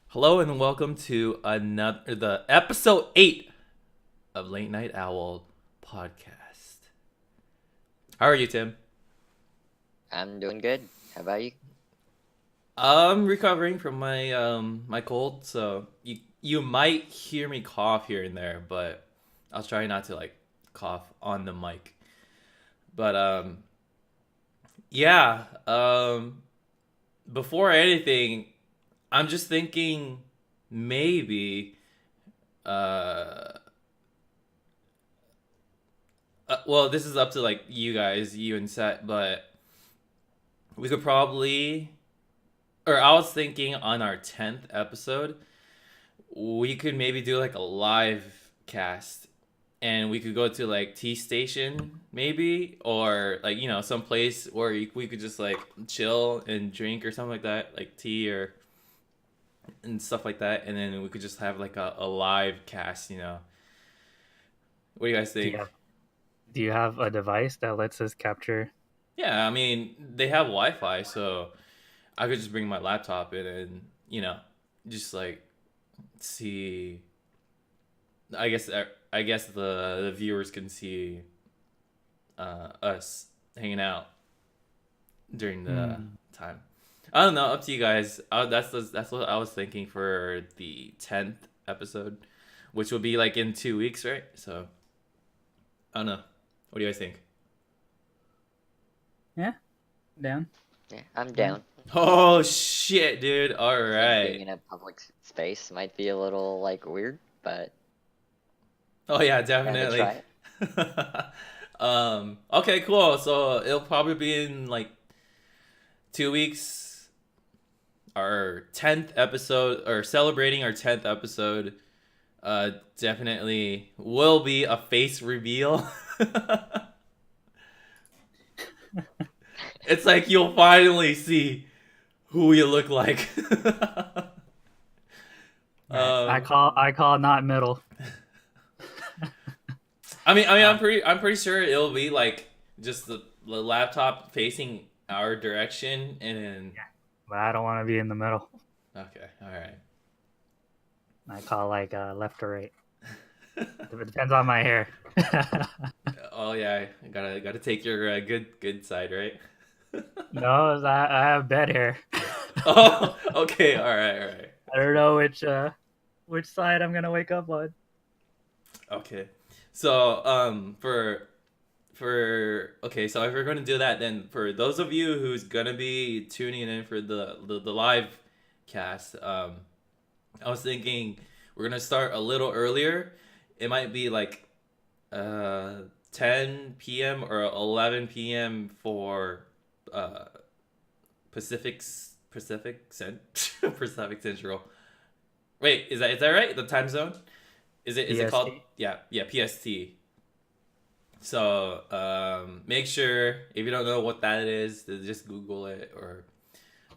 Hello and welcome to the episode 8 of Late Night Owl podcast. How are you, Tim? I'm doing good. How about you? I'm recovering from my cold, so you might hear me cough here and there, but I'll try not to cough on the mic. But yeah, before anything, I'm just thinking maybe uh well, this is up to you guys, you and Set, but we could probably, or I was thinking on our 10th episode, we could maybe do like a live cast and we could go to like Tea Station maybe, or some place where we could just like chill and drink or something like that, like tea or and stuff like that, and then we could just have like a live cast. What do you guys Do you think? have do you have a device that lets us capture? Yeah, I mean, they have Wi-Fi, so I could just bring my laptop in and just like see. I guess the viewers can see us hanging out during the Hmm. time. I don't know. Up to you guys. That's what I was thinking for the 10th episode, which will be like in 2 weeks, right? So I don't know. What do you guys think? Yeah, down. Yeah, I'm Down. down. Oh shit, dude! All I think being right. in a public space might be a little weird, but Oh yeah, gotta definitely. try it. Okay, cool. So it'll probably be in like 2 weeks. Our 10th episode, or celebrating our 10th episode, definitely will be a face reveal. It's like you'll finally see who you look like. Right. I um, call I call not middle. I mean, I'm Uh, pretty sure it'll be like just the laptop facing our direction, and then but I don't want to be in the middle. okay, all right. I call left or right. It depends on my hair. Oh yeah, gotta take your good side, right? No, I have bed hair. Oh, okay, all right, I don't know which side I'm gonna wake up on. okay. So for okay, so if we're gonna do that, then for those of you who's gonna be tuning in for the live cast, I was thinking we're gonna start a little earlier. It might be like uh 10 p.m. or 11 p.m. for uh Pacific Central. Wait, is that right? The time zone? Is it called? PST. Yeah, PST. So make sure if you don't know what that is, to just Google it or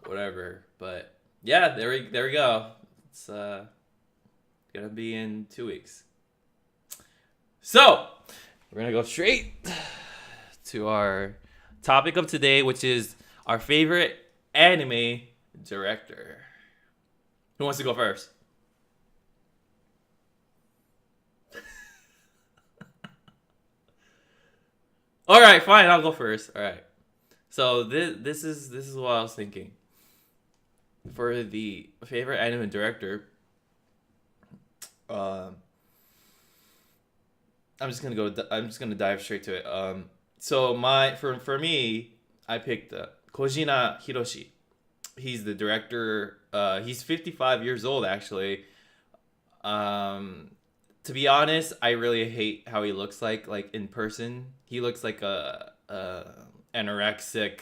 whatever. But yeah, there we go. It's gonna be in 2 weeks. So we're gonna go straight to our topic of today, which is our favorite anime director. Who wants to go first? All right, fine. I'll go first. All right. So this is what I was thinking for the favorite anime director. Um, I'm just gonna dive straight to it. So my for me, I picked Kojina Hiroshi. He's the director. He's 55 years old actually. Um, to be honest, I really hate how he looks like in person. He looks like a anorexic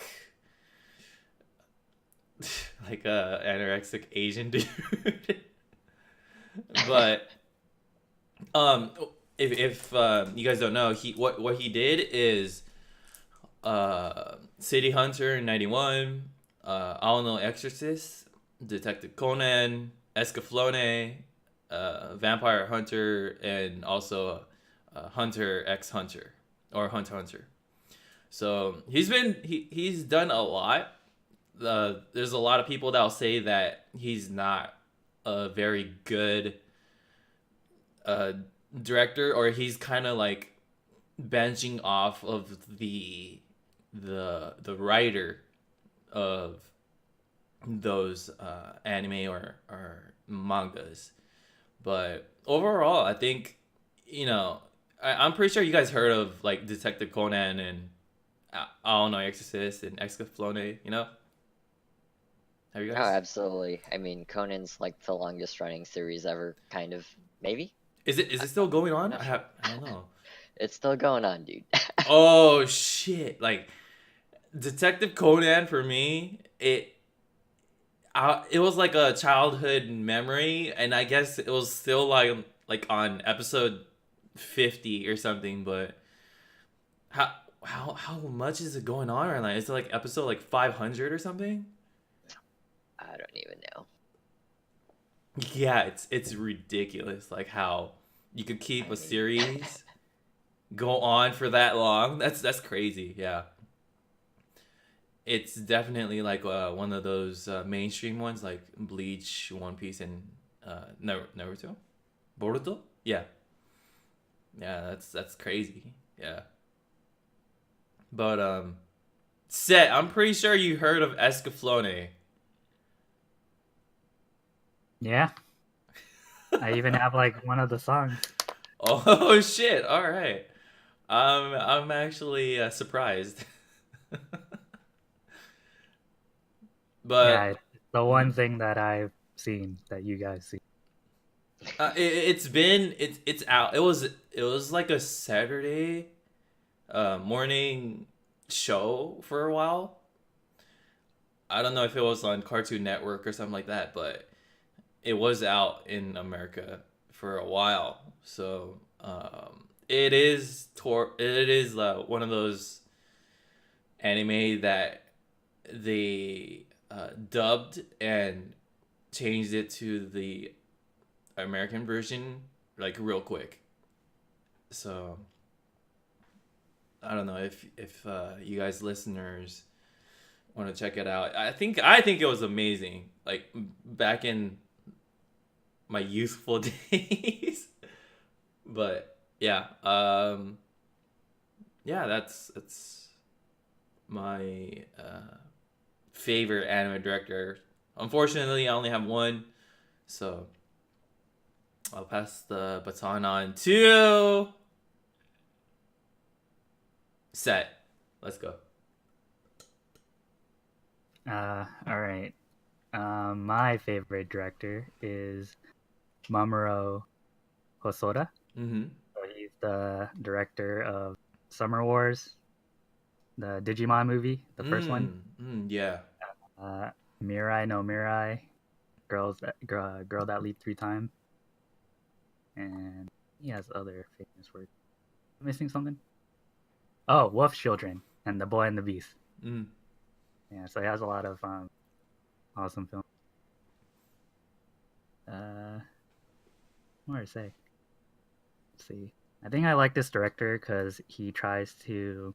like a anorexic Asian dude. But um if you guys don't know, he what he did is City Hunter 91, All No Exorcist, Detective Conan, Escaflowne, Vampire Hunter, and also Hunter X Hunter or Hunter Hunter. So he's done a lot. There's a lot of people that'll say that he's not a very good uh director, or he's kind of like benching off of the writer of those anime or mangas. But overall, I think, you know, I'm pretty sure you guys heard of like Detective Conan and I don't know, Exorcist and Escaflowne, you know? Have you Oh, guys? absolutely. I mean, Conan's like the longest running series ever, kind of. Maybe? Is it still going I'm on? not sure. I don't know. It's still going on, dude. Oh shit. Like Detective Conan for me, it was like a childhood memory, and I guess it was still like on episode 50 or something. But how how much is it going on right now? Is it like episode like 500 or something? I don't even know. Yeah, it's ridiculous. Like how you could keep I a mean, series go on for that long. That's crazy. Yeah, it's definitely like one of those mainstream ones like Bleach, One Piece, and Naruto. Boruto? Yeah. Yeah, that's crazy. Yeah. But Set, I'm pretty sure you heard of Escaflowne. Yeah, I even have like one of the songs. Oh shit. All right. I'm actually surprised. Yeah, But it's the one mhm. thing that I've seen that you guys see. It's been it's out. It was like a Saturday morning show for a while. I don't know if it was on Cartoon Network or something like that, but it was out in America for a while. So it is one of those anime that they dubbed and changed it to the American version like real quick. So I don't know if you guys listeners want to check it out. I think it was amazing. Like back in my youthful days. But yeah, yeah, that's my favorite anime director. Unfortunately, I only have one, so I'll pass the baton on to Set. Let's go. All right. My favorite director is Mamoru Hosoda. Mm-hmm. So he's the director of Summer Wars, the Digimon movie, the first one. Yeah. Uh, Mirai no Mirai, girl that leaped through time, and he has other famous works. Am I missing something? Oh, Wolf Children and The Boy and the Beast. Mm. Yeah, so he has a lot of awesome films. What more to say? Let's see. I think I like this director because he tries to.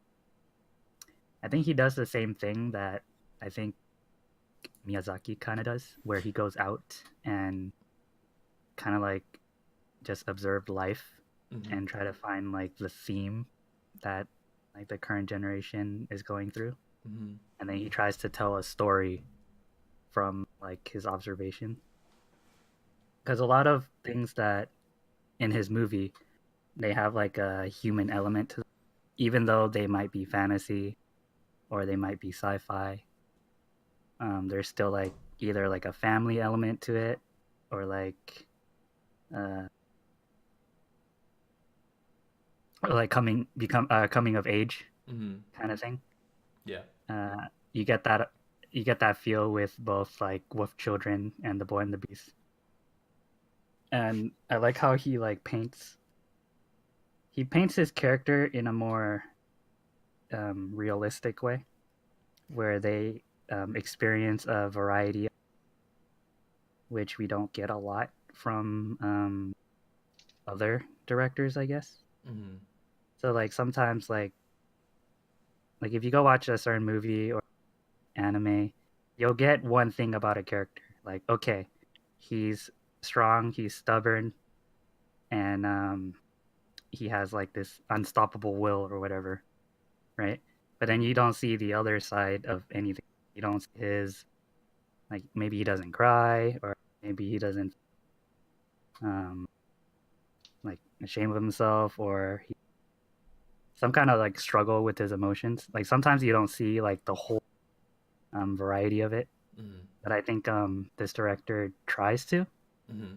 I think he does the same thing that I think Miyazaki kind of does, where he goes out and kind of like just observe life Mm-hmm. and try to find like the theme that like the current generation is going through, Mm-hmm. and then he tries to tell a story from like his observation. Because a lot of things that in his movie they have like a human element to them, even though they might be fantasy or they might be sci-fi. There's still like either like a family element to it or uh, like coming of age Mm-hmm. kind of thing. Yeah. Uh, you get that you get that feel with both like Wolf Children and The Boy and the Beast. And I like how he paints his character in a more realistic way, where they experience a variety, which we don't get a lot from other directors, I guess. Mm-hmm. So like sometimes like if you go watch a certain movie or anime, you'll get one thing about a character. Like, okay, he's strong, he's stubborn, and he has like this unstoppable will or whatever, right? But then you don't see the other side of anything. You don't see his, like, maybe he doesn't cry, or maybe he doesn't um like ashamed of himself, or some kind of like struggle with his emotions. Like sometimes you don't see like the whole variety of it, Mm-hmm. but I think this director tries to. Mm-hmm.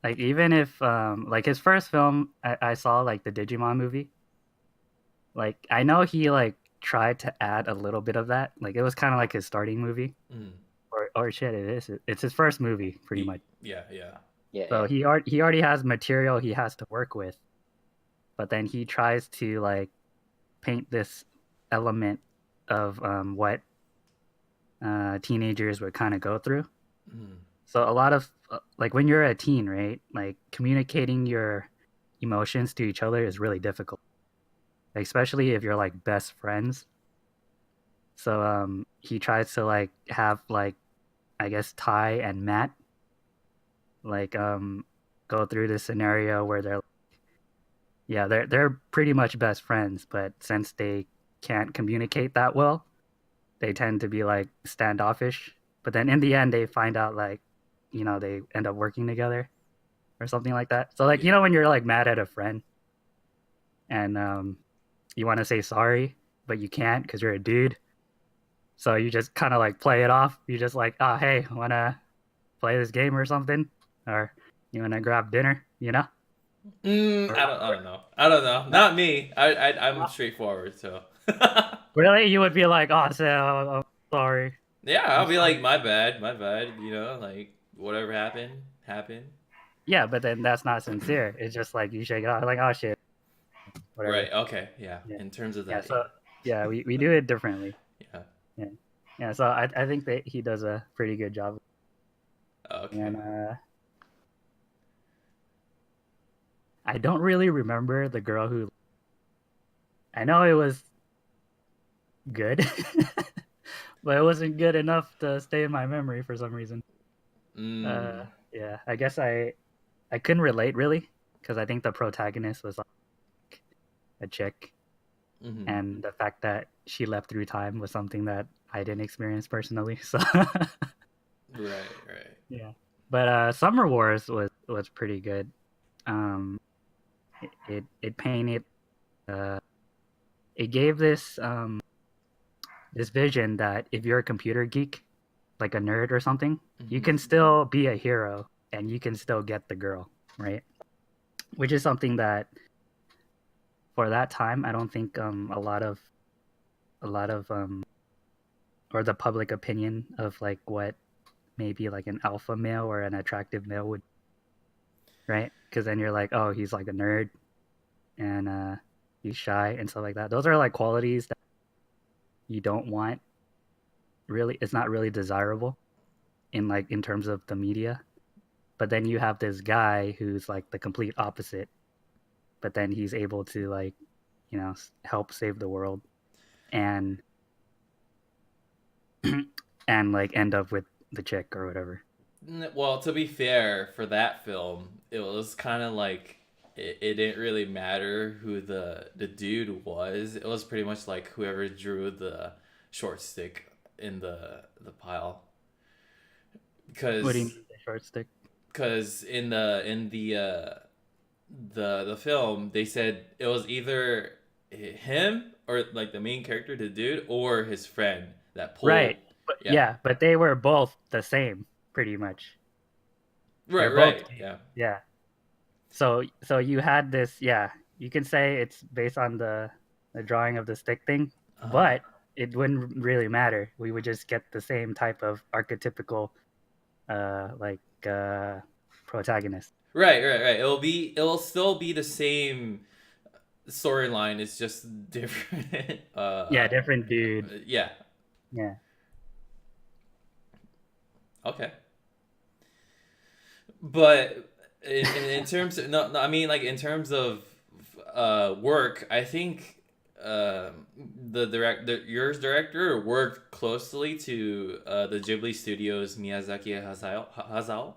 Like even if like his first film, I saw like the Digimon movie. Like I know he like tried to add a little bit of that. Like it was kind of like his starting movie, Mm-hmm. or shit, it is. It's his first movie, pretty much. Yeah, yeah. Yeah, So yeah. he already has material he has to work with, but then he tries to like paint this element of what teenagers would kind of go through. Mm-hmm. So a lot of like when you're a teen, right? Like communicating your emotions to each other is really difficult, especially if you're like best friends. So he tries to like have like I guess Ty and Matt like go through this scenario where they're pretty much best friends, but since they can't communicate that well, they tend to be like standoffish. But then in the end, they find out like, they end up working together or something like that. So like, Yeah. when you're like mad at a friend and you want to say sorry, but you can't because you're a dude. So you just kind of like play it off. You just like, oh hey, wanna play this game or something, or you wanna grab dinner, Or, I don't know. I don't know. no, Not me. I'm no. straightforward, so. Really, you would be like, oh, so I'm sorry. Yeah, I'm I'll be sorry. like, my bad. Like whatever happened, happened. Yeah, but then that's not sincere. It's just like you shake it off, like, oh shit, whatever. Right. Okay. Yeah. Yeah, In terms of yeah. that, So yeah. yeah, we do it differently. Yeah. Yeah, yeah. So I think that he does a pretty good job. Okay. And I don't really remember the girl who. I know it was good, but it wasn't good enough to stay in my memory for some reason. Uh, Mm. yeah. I guess I couldn't relate really because I think the protagonist was like a chick, Mm-hmm. and the fact that she left through time was something that I didn't experience personally. So Right. Right. yeah, but Summer Wars was pretty good. Um, it painted uh, it gave this vision that if you're a computer geek, like a nerd or something, you Mm-hmm. can still be a hero and you can still get the girl, right? Which is something that for that time I don't think a lot of or the public opinion of like what maybe like an alpha male or an attractive male would, right? Because then you're like, oh, he's like a nerd and he's shy and stuff like that. Those are like qualities that you don't want. Really, it's not really desirable in terms of the media. But then you have this guy who's like the complete opposite. But then he's able to like, help save the world and and like end up with the chick or whatever. Well, to be fair, for that film, it was kind of like it didn't really matter who the dude was. It was pretty much like whoever drew the short stick in the pile. What do you Because mean the short stick? the film they said it was either him or like the main character, the dude, or his friend that pulled. Right. But Yeah. yeah, but they were both the same, pretty much. Right. They're both Right. Yeah. yeah. So you had this, yeah, you can say it's based on the drawing of the stick thing, Uh-huh. but it wouldn't really matter. We would just get the same type of archetypical like protagonist. Right, right, right. It'll still be the same storyline. It's just different. Yeah, different dude. Yeah. Yeah. Okay. But in terms of no, I mean like in terms of work, I think yours director worked closely to the Ghibli Studios Miyazaki Hayao.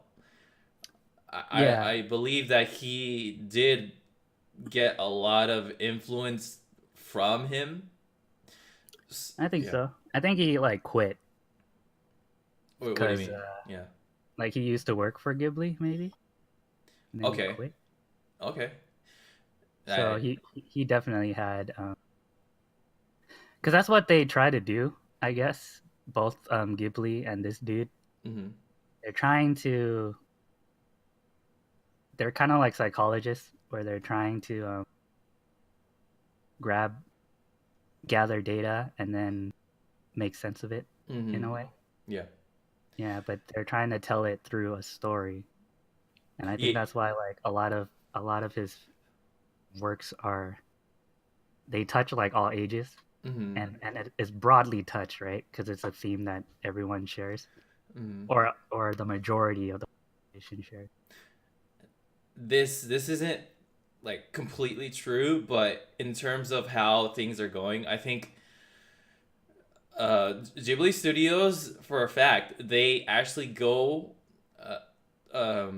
Yeah, I believe that he did get a lot of influence from him. I think Yeah. so. I think he like quit What do you because mean? Yeah. like he used to work for Ghibli maybe, and then he Okay. quit. Okay. So I. he definitely had because that's what they try to do, I guess. Both Ghibli and this dude, Mm-hmm. they're trying to. They're kind of like psychologists, where they're trying to grab, gather data, and then make sense of it in Mm-hmm. a way. Yeah. Yeah, but they're trying to tell it through a story, and I think Yeah. that's why like a lot of his works are they touch like all ages, Mm-hmm. and it is broadly touched, right? Because it's a theme that everyone shares, Mm-hmm. or the majority of the population shares. This isn't like completely true, but in terms of how things are going, I think Ghibli Studios, for a fact, they actually go, uh,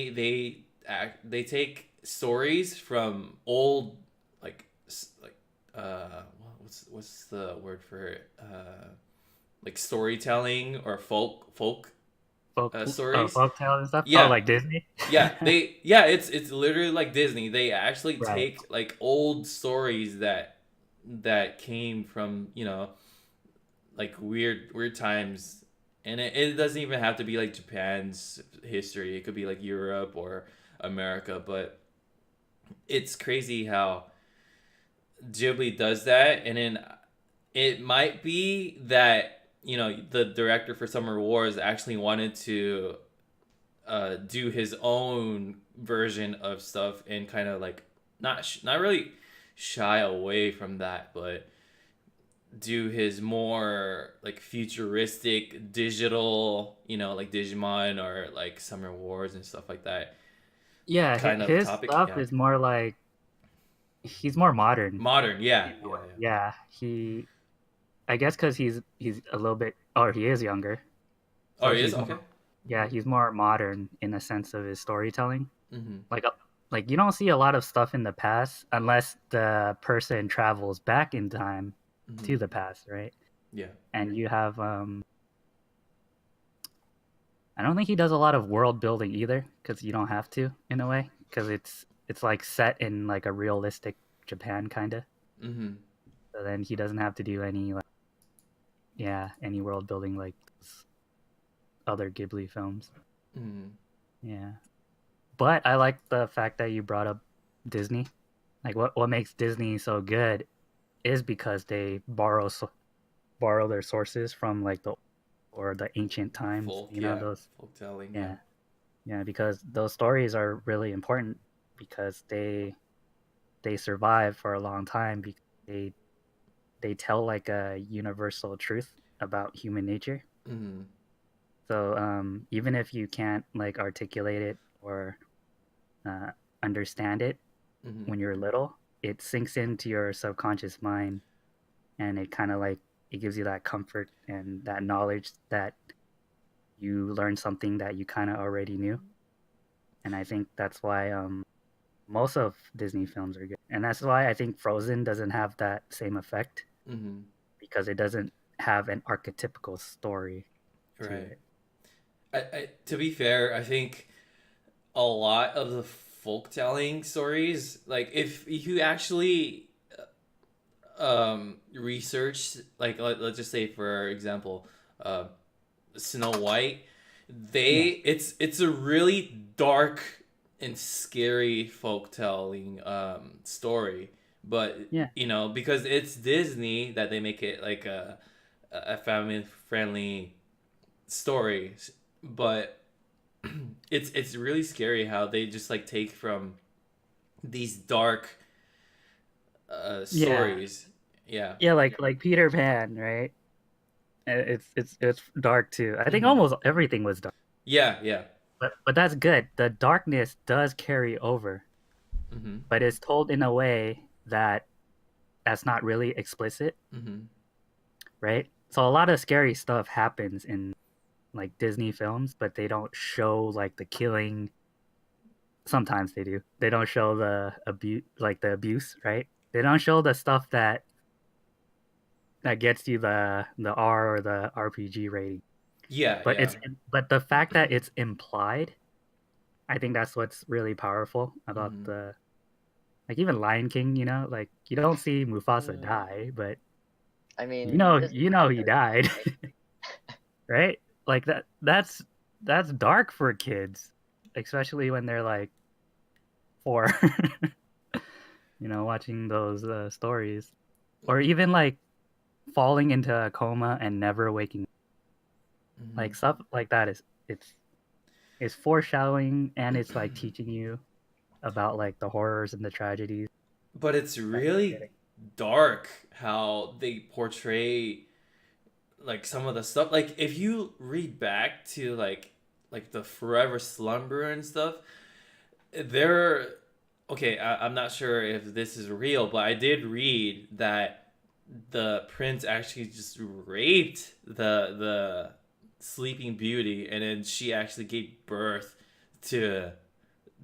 they take stories from old, like what's the word for it, like storytelling or folk stories. Folktale and stuff. Oh, Yeah, like Disney. it's literally like Disney. They actually Right. take like old stories that came from, like weird times, and it doesn't even have to be like Japan's history. It could be like Europe or America, but it's crazy how Ghibli does that. And then it might be that, the director for Summer Wars actually wanted to do his own version of stuff and kind of like not really shy away from that, but do his more like futuristic digital, like Digimon or like Summer Wars and stuff like that Yeah, kind of his topic. stuff Yeah. is more like he's more modern Modern. Yeah. in a Yeah. way. Yeah. Yeah, I guess because he's a little bit, or he is younger, Oh, so he is? he's Okay. more, yeah, he's more modern in the sense of his storytelling. Mm-hmm. Like like you don't see a lot of stuff in the past unless the person travels back in time Mm-hmm. to the past, right? Yeah. And you have I don't think he does a lot of world building either, because you don't have to in a way, because it's like set in like a realistic Japan kind of. Mm-hmm. So then he doesn't have to do any like, yeah, any world building like other Ghibli films. Mm-hmm. Yeah, but I like the fact that you brought up Disney. Like what makes Disney so good is because they borrow their sources from like the ancient times. Folk. You know Yeah. those. Folk telling. Yeah. Yeah, yeah, because those stories are really important because they survive for a long time because they tell like a universal truth about human nature. Mm-hmm. So even if you can't like articulate it or uh, understand it Mm-hmm. when you're little, it sinks into your subconscious mind, and it kind of like it gives you that comfort and that knowledge that you learned something that you kind of already knew. And I think that's why most of Disney films are good, and that's why I think Frozen doesn't have that same effect Mm-hmm. because it doesn't have an archetypical story to Right. it. To be fair, I think a lot of the folk telling stories, like if you actually research, like let's just say for example, uh Snow White, Yeah, it's a really dark and scary folk telling story, but yeah, because it's Disney that they make it like a family friendly story, but it's really scary how they just like take from these dark yeah, stories. Yeah. yeah. Like Peter Pan, right? It's dark too. I think Hmm. almost everything was dark, Yeah. Yeah. but that's good. The darkness does carry over, Hmm. but it's told in a way that's not really explicit, Hmm. right? So a lot of scary stuff happens in like Disney films, but they don't show like the killing sometimes they do. They don't show the abuse, right? They don't show the stuff that gets you the R or the RPG rating. Yeah, But yeah. but the fact that it's implied, I think that's what's really powerful about Hmm. the like even Lion King, like you don't see Mufasa Mm, die, but I you mean, know this is you know kind he of died, right. right? Like that's dark for kids, especially when they're like 4, watching those stories, or even like falling into a coma and never waking. Hmm. Like stuff like that is it's foreshadowing, and it's like teaching you about like the horrors and the tragedies But it's that you're really getting. dark how they portray like some of the stuff. Like if you read back to like the Forever Slumber and stuff, there. Okay, I'm not sure if this is real, but I did read that the prince actually just raped the Sleeping Beauty, and then she actually gave birth to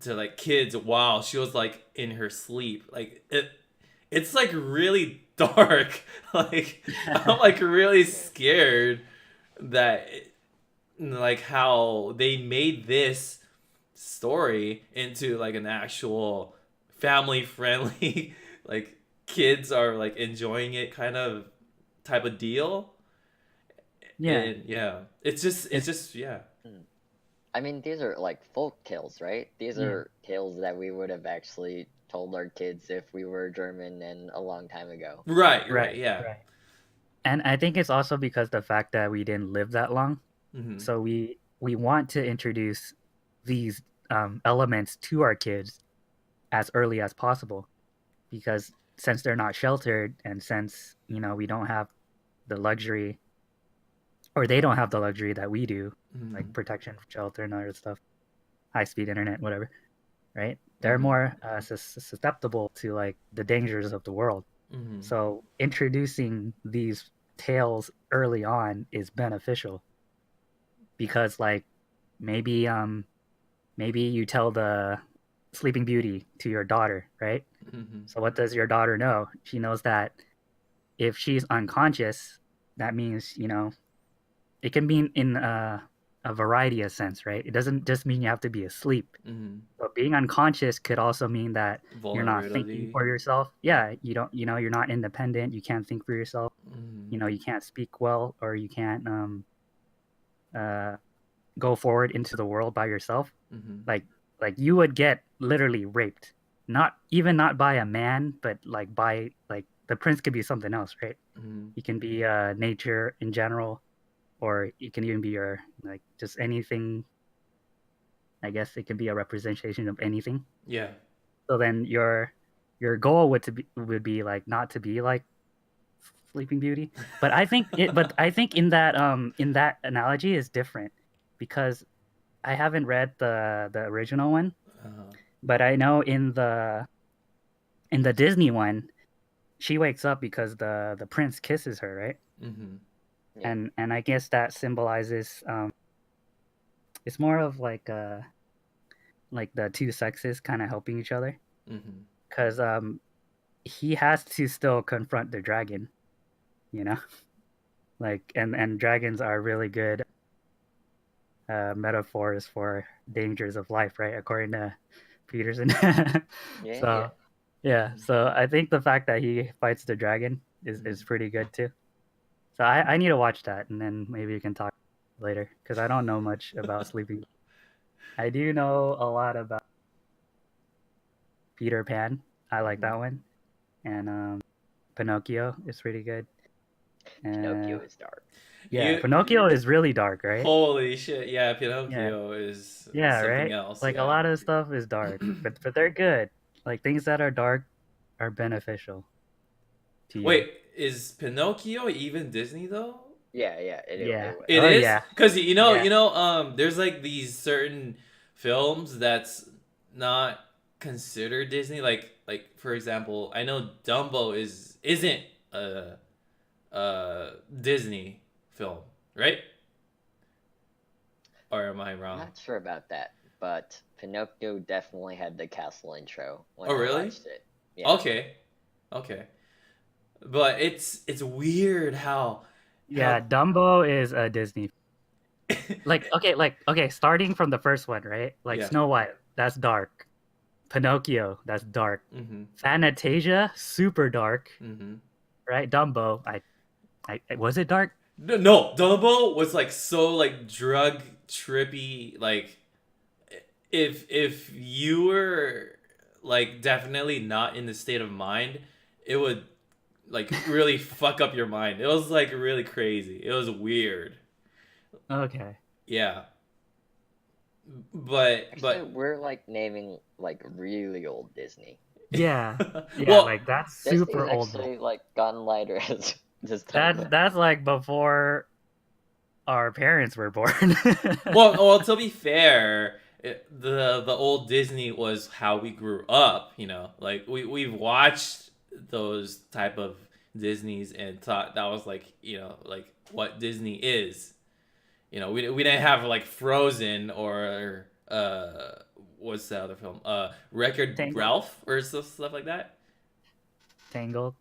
like kids while she was like in her sleep. Like it's like really dark. Like I'm like really Yeah. scared that like how they made this story into like an actual family friendly like kids are like enjoying it kind of type of deal. Yeah, And yeah, it's it's just yeah. Mm. I mean, these are like folk tales, right? These yeah, are tales that we would have actually told our kids if we were German and a long time ago. Right, right, yeah. right. And I think it's also because the fact that we didn't live that long, Mm-hmm. so we want to introduce these elements to our kids as early as possible, because since they're not sheltered, and since we don't have the luxury, or they don't have the luxury that we do, Mm-hmm. like protection, shelter, and other stuff, high speed internet, whatever, right? They're Mm-hmm. more susceptible to like the dangers of the world. Mm-hmm. So introducing these tales early on is beneficial, because like maybe maybe you tell the Sleeping Beauty to your daughter, right? Mm-hmm. So what does your daughter know? She knows that if she's unconscious, that means it can mean in a variety of sense, right? It doesn't just mean you have to be asleep. Mm-hmm. But being unconscious could also mean that you're not thinking Vulnerability. for yourself. Yeah, you don't, you're not independent. You can't think for yourself. Mm-hmm. You can't speak well, or you can't uh, go forward into the world by yourself. Mm-hmm. Like, you would get literally raped. Not by a man, but like by like the prince could be something else, right? Mm-hmm. He can be nature in general, or it can even be your like just anything. I guess it can be a representation of anything. Yeah. So then your goal would be like not to be like Sleeping Beauty. But I think in that analogy is different, because I haven't read the original one, Uh-huh. but I know in the Disney one, she wakes up because the prince kisses her, right? Mm-hmm. Yeah. And I guess that symbolizes it's more of like the two sexes kind of helping each other, Mm-hmm. because he has to still confront the dragon, you know, like and dragons are really good metaphors for dangers of life, right? According to Peterson. Yeah, yeah. So yeah, Mm-hmm. so I think the fact that he fights the dragon is Mm-hmm. pretty good too. So I need to watch that, and then maybe we can talk later, because I don't know much about sleeping. I do know a lot about Peter Pan. I like Mm-hmm. that one, and Pinocchio is pretty good. Pinocchio Uh, is dark. yeah, You Pinocchio is really dark, right? holy shit, yeah, Yeah, Pinocchio is yeah, something right. else, Like a yeah. lot of stuff is dark, but they're good. Like things that are dark are beneficial to you. Wait, is Pinocchio even Disney though? Yeah, yeah. Yeah. It was. It Oh is, yeah. because Yeah. there's like these certain films that's not considered Disney. Like for example, I know Dumbo isn't a Disney film, right? Or am I I'm wrong? not sure about that. but Pinocchio definitely had the castle intro when Oh, I really? watched it. Yeah. Okay, okay. But it's weird how Yeah, Dumbo is a Disney. Like, okay, starting from the first one, right? Like yeah. Snow White, that's dark. Pinocchio, that's dark. Mm-hmm. Fantasia, super dark, Mm-hmm. right? Dumbo, was it dark? No, no, Dumbo was like so like drug trippy. Like if you were like definitely not in the state of mind, it would like really fuck up your mind. It was like really crazy. It was weird. Okay. Yeah, Actually, but we're like naming like really old Disney. Yeah. Yeah, well, like that's Disney's super old though. actually like gotten lighter as this time That's went. that's like before our parents were born. well, to be fair, the old Disney was how we grew up. You know, like we've watched those type of Disneys and thought that was like like what Disney is. You know, we didn't have like Frozen or what's the other film? Wreck-It Tangled. Ralph or stuff like that. Tangled.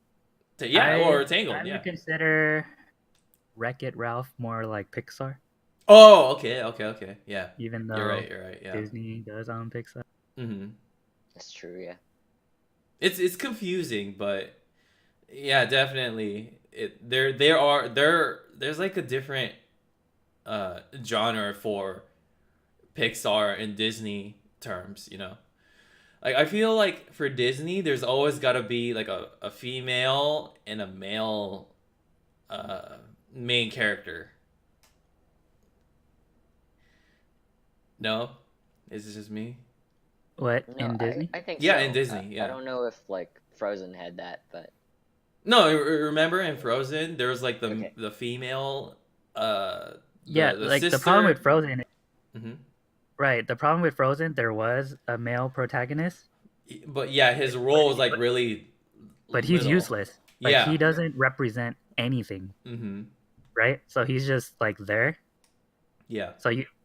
Yeah, I or Tangled. I Yeah. would consider Wreck-It Ralph more like Pixar, Oh, okay. Yeah, even you're though right. You're right. Yeah. Disney does own Pixar. hmm That's true, yeah. It's confusing, but yeah, definitely. There's like a different genre for Pixar and Disney terms. You know, like I feel like for Disney, there's always got to be like a female and a male uh main character. No, is it just me? What No, in Disney? I think Yeah, in so. Disney. I Yeah. don't know if like Frozen had that, but No, remember in Frozen, there was like the okay. the female, Yeah, the like the problem with sister. Frozen, hmm right? The problem with Frozen, there was a male protagonist, But yeah, his but role was like but, really but he's little. useless. Like he Yeah. doesn't represent anything, hmm right? So he's just like there. Yeah.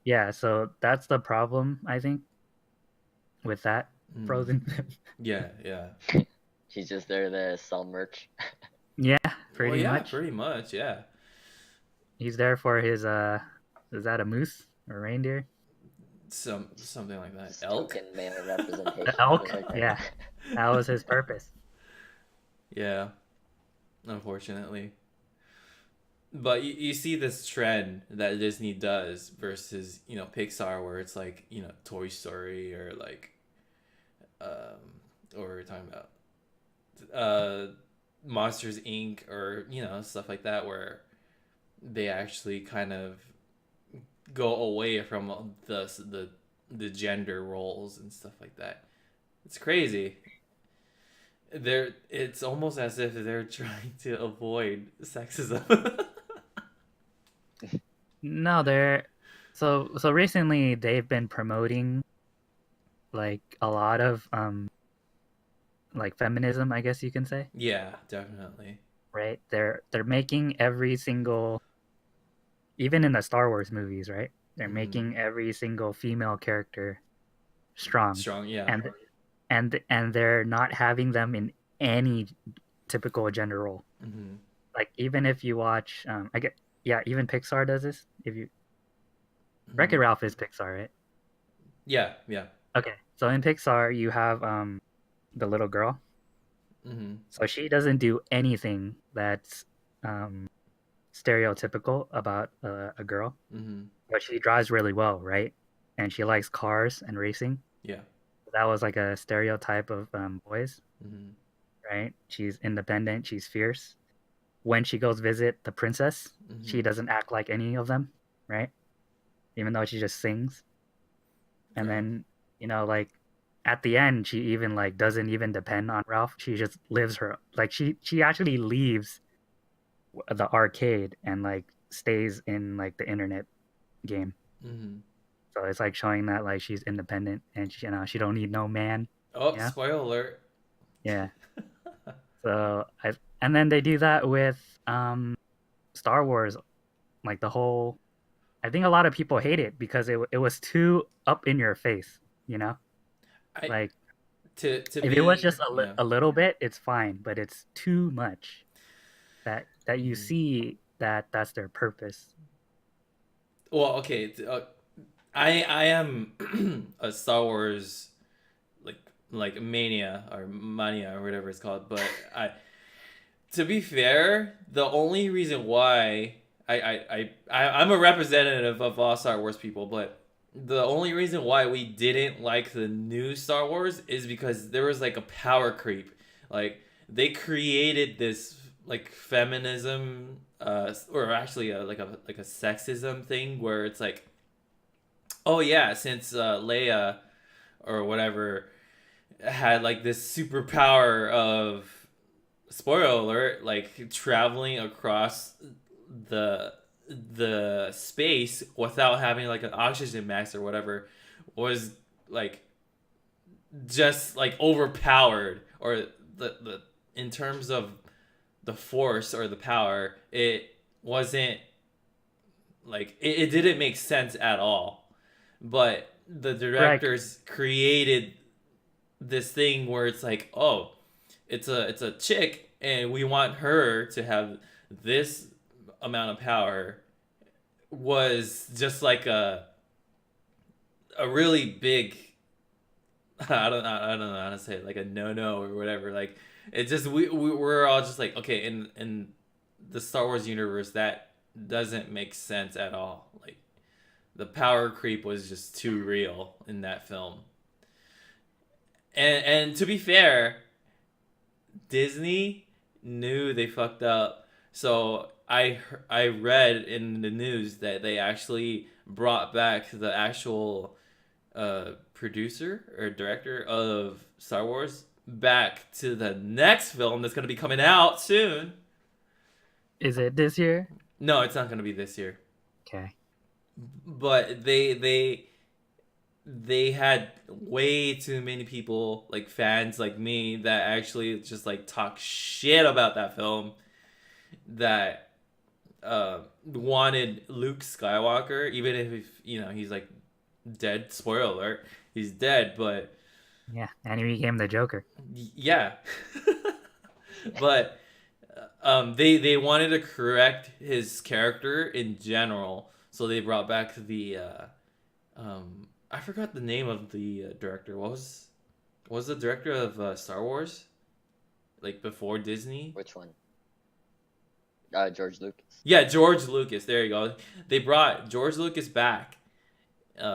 Yeah, so that's the problem I think with that Mm. Frozen. Yeah. Yeah. He's just there to sell merch. Yeah, Well, pretty yeah, much. pretty much. Yeah. He's there for his is that a moose or reindeer? Something like that. Just Elk. token male The representation for elk? their Yeah, that was his purpose. Yeah. Unfortunately. But you see this trend that Disney does versus Pixar, where it's like Toy Story or like or we're talking about uh Monsters Inc. or stuff like that, where they actually kind of go away from the gender roles and stuff like that. It's crazy. It's almost as if they're trying to avoid sexism. No, they're so recently they've been promoting like a lot of like feminism, I guess you can say, Yeah, definitely. right? They're making every single, even in the Star Wars movies, right? They're hmm making every single female character strong, Strong, yeah. and and they're not having them in any typical gender role. hmm Like even if you watch, I get yeah, even Pixar does this. If you Wreck-It hmm Ralph is Pixar, right? Yeah, yeah. Okay, so in Pixar you have the little girl. hmm So she doesn't do anything that's um stereotypical about a girl, hmm but she drives really well, right? And she likes cars and racing. Yeah. That was like a stereotype of boys, hmm right? She's independent, she's fierce. When she goes visit the princess, she hmm doesn't act like any of them, right? Even though she just sings. And Yeah. then, like at the end, she even like doesn't even depend on Ralph. She just lives her like she actually leaves the arcade and like stays in like the internet game. hmm So it's like showing that like she's independent and she don't need no man. Oh, Yeah, spoiler alert. yeah. So I and then they do that with Star Wars, like the whole I think a lot of people hate it because it was too up in your face, you know? I Like to if it was be just yeah. a little bit, it's fine, but it's too much that you Mhm. see that that's their purpose. Well, okay. I am a Star Wars like mania or mania or whatever it's called, but I to be fair, the only reason why I'm a representative of all Star Wars people, but the only reason why we didn't like the new Star Wars is because there was like a power creep. Like they created this like feminism, or actually like a sexism thing where it's like, oh yeah, since Leia or whatever had like this superpower of, spoiler alert, like traveling across the space without having like an oxygen mask or whatever was like just like overpowered, or the in terms of the force or the power, it wasn't like it didn't make sense at all. But the Right. directors created this thing where it's like, oh, it's a chick and we want her to have this amount of power, was just like a really big I don't know how to say it, like a no or whatever. Like it just we're all just like, okay, in the Star Wars universe that doesn't make sense at all. Like the power creep was just too real in that film. And to be fair, Disney knew they fucked up. So I read in the news that they actually brought back the actual producer or director of Star Wars back to the next film that's going to be coming out soon. Is it this year? No, it's not going to be this year. Okay. But they had way too many people, like fans like me, that actually just like talk shit about that film, that wanted Luke Skywalker, even if he's like dead. Spoiler alert, he's dead. But Yeah, and he became the Joker. yeah, but they wanted to correct his character in general, so they brought back the I forgot the name of the director. What was the director of Star Wars, like before Disney? Which one? George Lucas. Yeah, George Lucas. There you go. They brought George Lucas back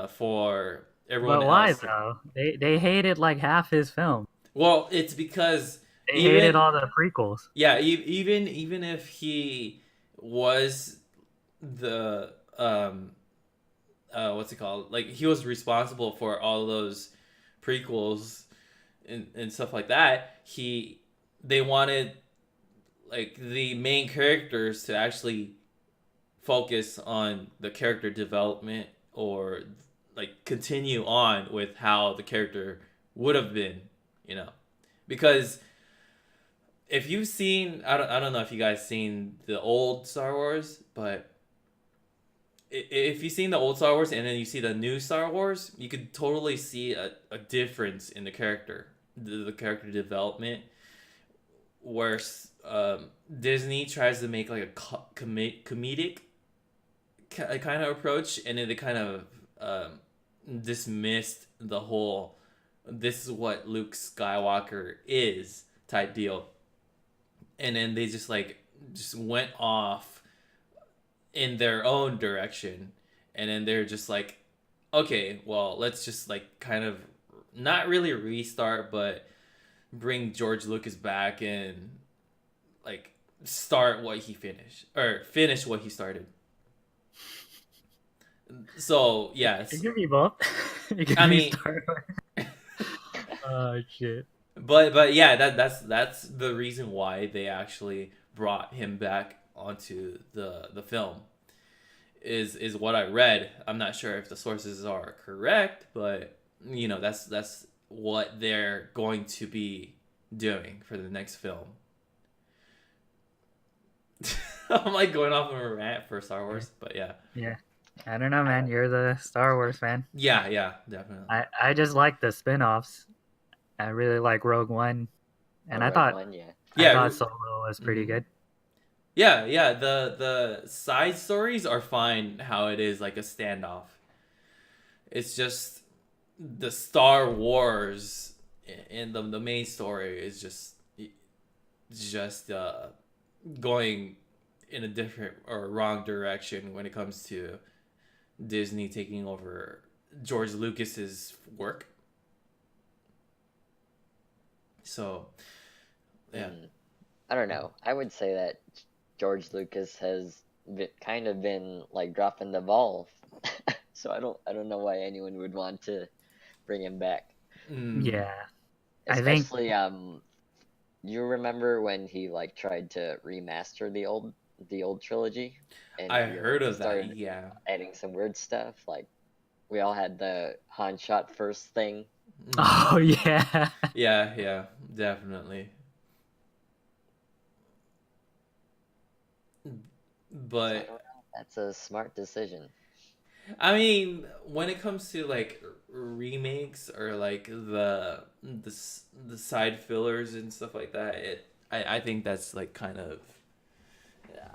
for everyone But why else. though? They hated like half his film. Well, it's because They hated even all the prequels. yeah, even if he was the what's it called? Like he was responsible for all those prequels and stuff like that. They wanted like the main characters to actually focus on the character development, or like continue on with how the character would have been, you know. Because if you've seen, I don't know if you guys seen the old Star Wars, but if you've seen the old Star Wars and then you see the new Star Wars, you could totally see a difference in the character, the character development, where Disney tries to make like a comedic kind of approach, and then they kind of dismissed the whole "this is what Luke Skywalker is" type deal, and then they just went off in their own direction, and then they're just like, okay, well, let's just like kind of not really restart, but bring George Lucas back and like start what he finished, or finish what he started. So It yes, could be both. It could I be mean, Star Wars. Oh shit. but yeah, that's the reason why they actually brought him back onto the film. Is what I read. I'm not sure if the sources are correct, but that's what they're going to be doing for the next film. I'm like going off on a rant for Star Yeah. Wars, but yeah. Yeah. I don't know, man. You're the Star Wars fan. Yeah, definitely. I just like the spin-offs. I really like Rogue One, Oh, and Rogue One, yeah. I Yeah. thought Solo was pretty Mhm. good. Yeah. The side stories are fine. How it is like a standoff. It's just the Star Wars in the main story is just going in a different or wrong direction when it comes to Disney taking over George Lucas's work. So, yeah. I don't know. I would say that George Lucas has kind of been like dropping the ball. So I don't know why anyone would want to bring him back. Mm, Yeah, I think. Especially you remember when he like tried to remaster the old trilogy and I he like heard of that. started Yeah. adding some weird stuff like we all had the Han shot first thing. Mhm. Oh yeah. Yeah, definitely. So I But don't know if that's a smart decision. I mean, when it comes to like remakes or like the side fillers and stuff like that, I think that's like kind of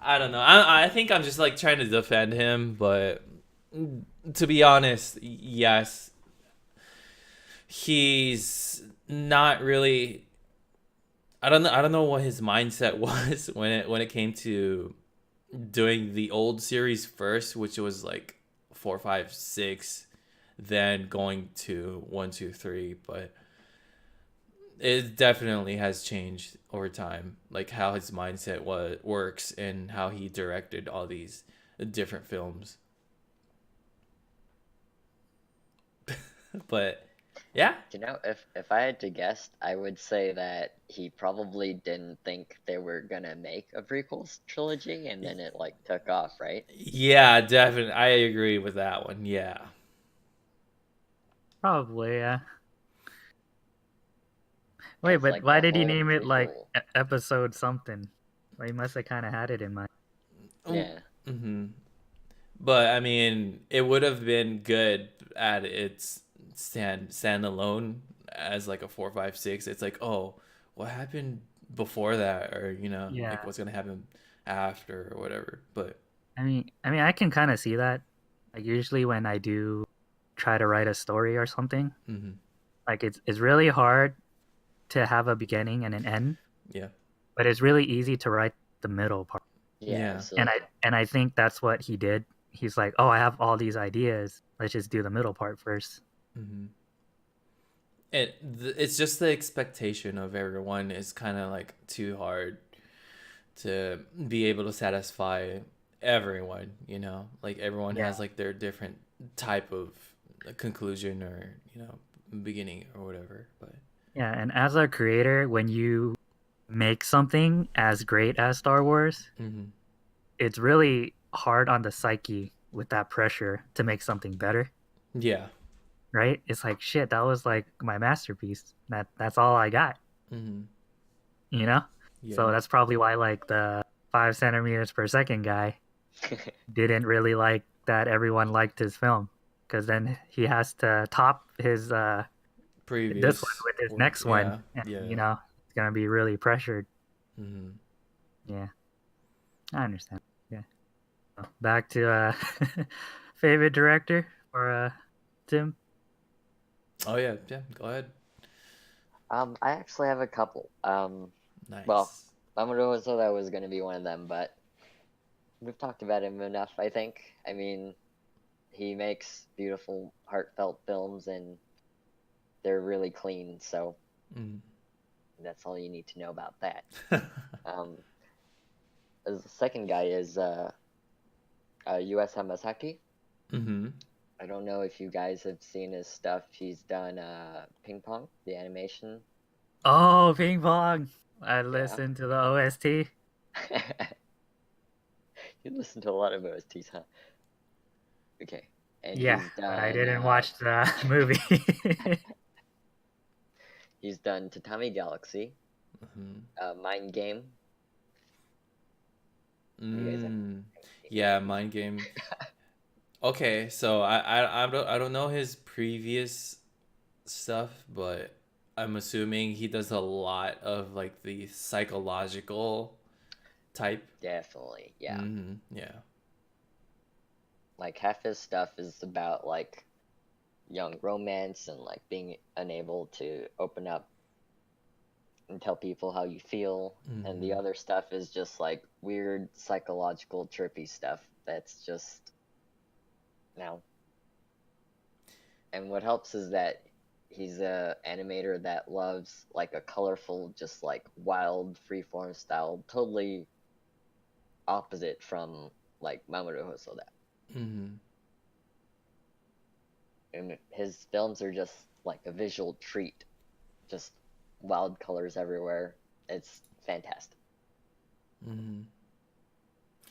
I don't know. I think I'm just like trying to defend him, but to be honest, yes, he's not really. I don't know what his mindset was when it came to doing the old series first, which was like 4, 5, 6, then going to 1, 2, 3. But it definitely has changed over time, like how his mindset works and how he directed all these different films. But yeah, If I had to guess, I would say that he probably didn't think they were gonna make a prequel trilogy, and then it like took off, right? yeah, definitely, I agree with that one. Yeah, Probably, yeah. Wait, Because but like why the did he whole name it like prequel, episode something? Well, he must have kind of had it in mind. yeah, mm-hmm. But I mean, it would have been good at its stand alone as like a 4, 5, 6. It's like, oh, what happened before that, or like Yeah, what's gonna happen after or whatever. But I can kind of see that. Like usually when I do try to write a story or something, mm-hmm. like it's really hard to have a beginning and an end, Yeah, but it's really easy to write the middle part. yeah, yeah, And I absolutely. and I think that's what he did. He's like, "Oh, I have all these ideas. Let's just do the middle part first." mm-hmm. It's just the expectation of everyone is kind of like too hard to be able to satisfy everyone. Like everyone Yeah. has like their different type of conclusion or beginning or whatever. But Yeah, and as a creator, when you make something as great as Star Wars, mm-hmm. it's really hard on the psyche with that pressure to make something better, Yeah, right? It's like shit, that was like my masterpiece. That's all I got, mm-hmm. you know? Yeah, So that's probably why like the 5 centimeters per second guy didn't really like that everyone liked his film. Because then he has to top his this one previous with his work. next one, Yeah, and yeah. it's gonna be really pressured. Mm-hmm. Yeah, I understand. Yeah. Back to favorite director or Tim. Oh yeah. Go ahead. I actually have a couple. Well, Nice. I'm gonna say that was gonna be one of them, but we've talked about him enough, I think. I mean, he makes beautiful, heartfelt films, and they're really clean, so Mm. that's all you need to know about that. Um, the second guy is U.S. Hamasaki. mm-hmm. I don't know if you guys have seen his stuff. He's done Ping Pong, the animation. Oh, ping pong. I Yeah. listened to the OST. You listen to a lot of OSTs, huh? Okay. And Yeah, he's but I done didn't watch the movie. Tatami Galaxy, Mm-hmm. Mind Game. You guys have Mm. seen Yeah, mind game. Okay, so I don't know his previous stuff, but I'm assuming he does a lot of like the psychological type. Definitely, yeah. Yeah. Like half his stuff is about like young romance and like being unable to open up and tell people how you feel. And the Mm-hmm. other stuff is just like weird psychological trippy stuff that's just now. And what helps is that he's a animator that loves like a colorful, just like wild freeform style, totally opposite from like Mamoru Hosoda. Mm-hmm. And his films are just like a visual treat, just wild colors everywhere. It's fantastic. Mm-hmm.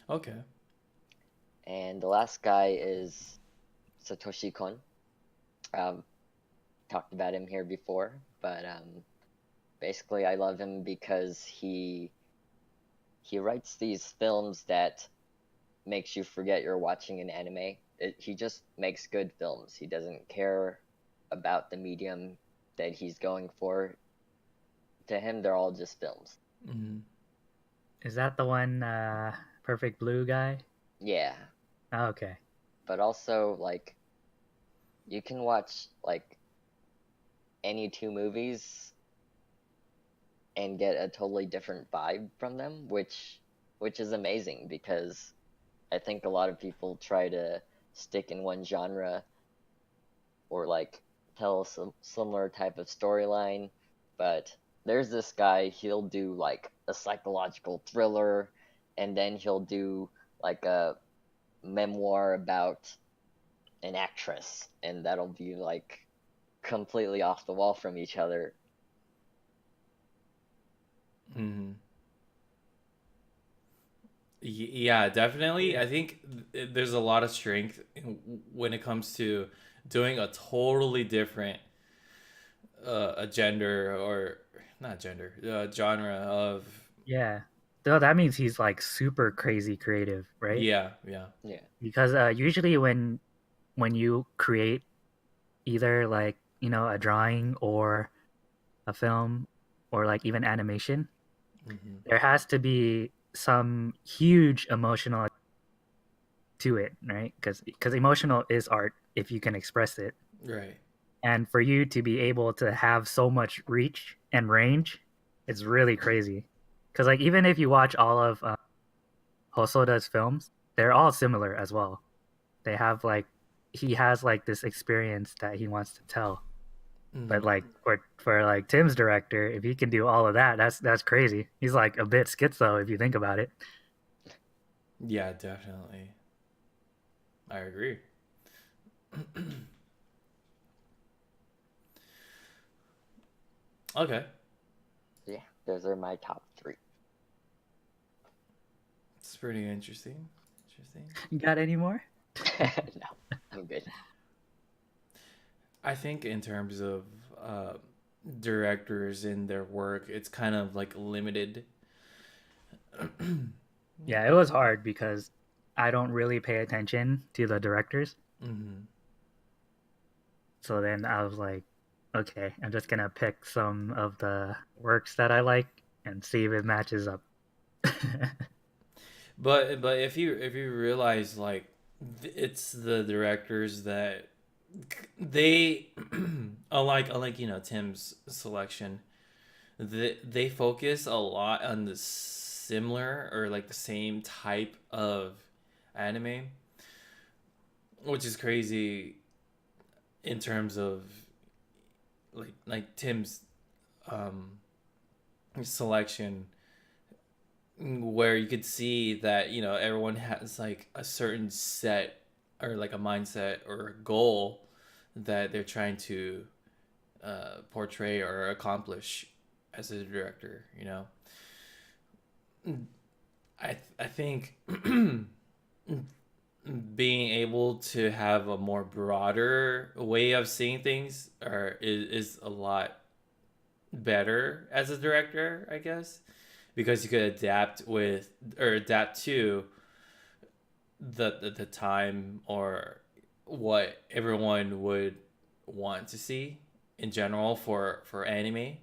Okay. And the last guy is Satoshi Kon. Um, Talked about him here before, but basically I love him because he writes these films that makes you forget you're watching an anime. He just makes good films. He doesn't care about the medium that he's going for. To him, they're all just films. Mm-hmm. Is that the one Perfect Blue guy? Yeah, Oh, okay. but also like you can watch like any two movies and get a totally different vibe from them, which is amazing because I think a lot of people try to stick in one genre or like tell some similar type of storyline, but there's this guy, he'll do like a psychological thriller and then he'll do like a memoir about an actress and that'll be like completely off the wall from each other. Mm-hmm. Yeah, definitely. Yeah. I think there's a lot of strength when it comes to doing a totally different a gender or not gender genre of Yeah. Though that means he's like super crazy creative, right? yeah, yeah. Yeah. Because usually when you create either like, a drawing or a film or like even animation, Mm-hmm. there has to be some huge emotional to it, right? Because emotional is art if you can express it. Right. And for you to be able to have so much reach and range, it's really crazy. Because like even if you watch all of Hosoda's films, they're all similar as well. They have like he has like this experience that he wants to tell. But Mm-hmm. like for like Tim's director, if he can do all of that, that's crazy. He's like a bit schizo if you think about it. Yeah, definitely. I agree. Okay. Yeah, those are my top three. It's pretty interesting. Interesting. You got any more? No, I'm good. I think in terms of uh, directors and their work, it's kind of like limited. Yeah, it was hard because I don't really pay attention to the directors. Mm-hmm. So then I was like, okay, I'm just gonna pick some of the works that I like and see if it matches up. But if you realize like it's the directors that they unlike Tim's selection, they focus a lot on the similar or like the same type of anime, which is crazy in terms of like Tim's um selection, where you could see that everyone has like a certain set or like a mindset or a goal that they're trying to portray or accomplish as a director. I think being able to have a more broader way of seeing things is a lot better as a director, I guess, because you could adapt with or adapt to the time or what everyone would want to see in general for anime,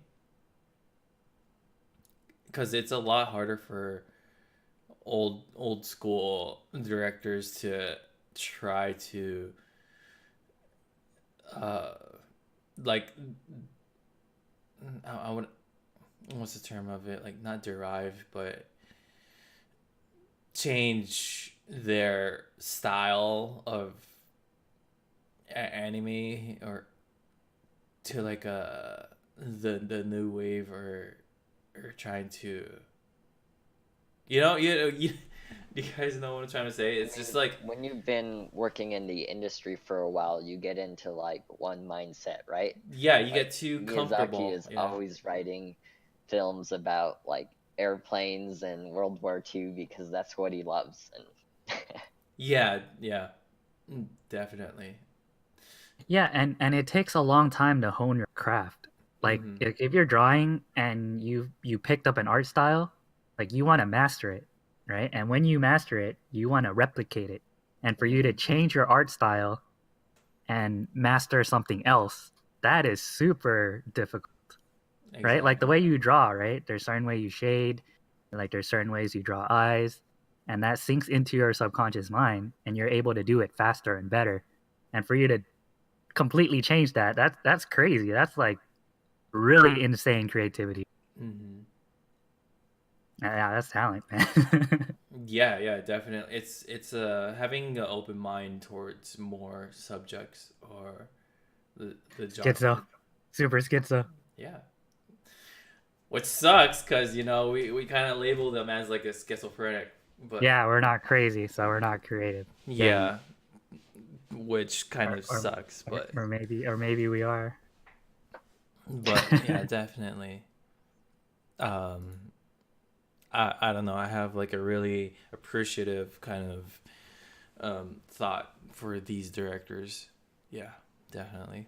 because it's a lot harder for old school directors to try to uh like I would, what's the term of it, like not derive but change their style of anime or to like the new wave, or trying to, you do you guys know what I'm trying to say? I It's just mean, like, when you've been working in the industry for a while, you get into like one mindset, right? yeah, you Like get too Miyazaki comfortable. is Yeah. always writing films about like airplanes and World War II because that's what he loves. And Yeah, yeah. Definitely. Yeah, and it takes a long time to hone your craft. Like Mhm. if you're drawing and you picked up an art style, like you want to master it, right? And when you master it, you want to replicate it. And for you to Mhm. change your art style and master something else, that is super difficult, right? Like the Exactly. way you draw, right? There's certain way you shade, like there's certain ways you draw eyes, and that sinks into your subconscious mind, and you're able to do it faster and better. And for you to completely change that, that's crazy. That's like really insane creativity. Mhm. Yeah, that's talent, man. Yeah, yeah, definitely. It's having an open mind towards more subjects or the genre. Schizo, super schizo. Yeah. Which sucks because we kind of label them as like a schizophrenic, but Yeah, we're not crazy, so we're not creative. Dang. yeah, which kind Or, of or, sucks, but or maybe we are. yeah, definitely. Um, I don't know. I have like a really appreciative kind of thought for these directors. Yeah, definitely.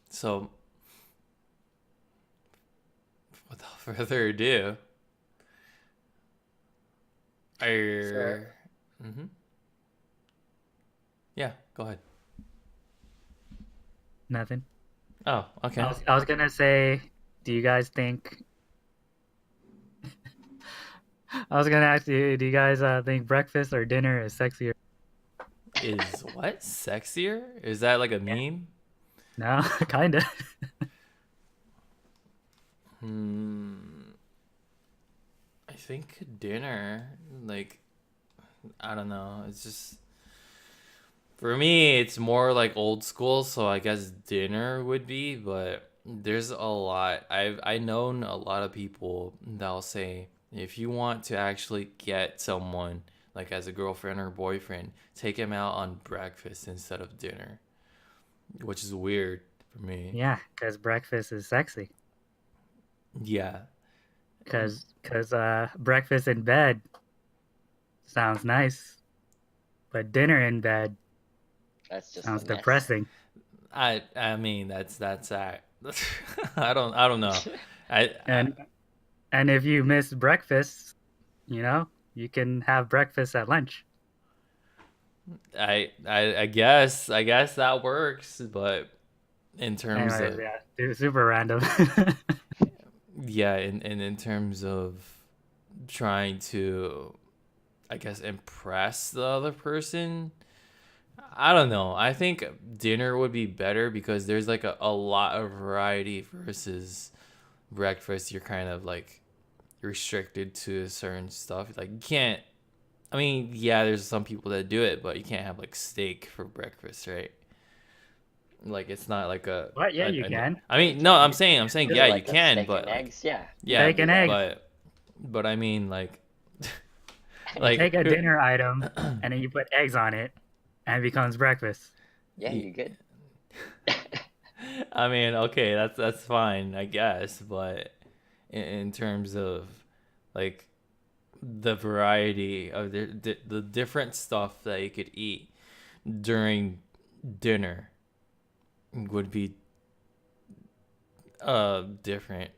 So, without further ado, So I. Mm-hmm. Yeah, go ahead. nothing. Oh, I okay. was I was gonna say, do you guys think? I was gonna ask you, do you guys think breakfast or dinner is sexier? Is what sexier? Is that like a Yeah. meme? No, kind of. Hmm. I think dinner. Like, I don't know. It's just for me. It's more like old school. So I guess dinner would be. But there's a lot. I known a lot of people that'll say if you want to actually get someone like as a girlfriend or boyfriend, take him out on breakfast instead of dinner, which is weird for me. Yeah, because breakfast is sexy. Yeah. Because breakfast in bed sounds nice, but dinner in bed that's just a sounds mess. depressing. I mean that's I don't know. I And and if you miss breakfast, you can have breakfast at lunch. I guess that works, but in terms Anyways, of, yeah, super random. yeah, in terms of trying to, I guess, impress the other person, I don't know. I think dinner would be better because there's like a lot of variety versus breakfast. You're kind of like restricted to certain stuff. Like you can't. I mean, yeah, there's some people that do it, but you can't have like steak for breakfast, right? Like it's not like But yeah, you can. I mean, no, I'm saying Do yeah, you like a can, steak but and like eggs, yeah, you yeah, can Steak do and that. eggs. but I mean like You take a who dinner item and then you put eggs on it, and it becomes breakfast. Yeah, you good. I mean, okay, that's fine, I guess, but in terms of like the variety of the different stuff that you could eat during dinner would be different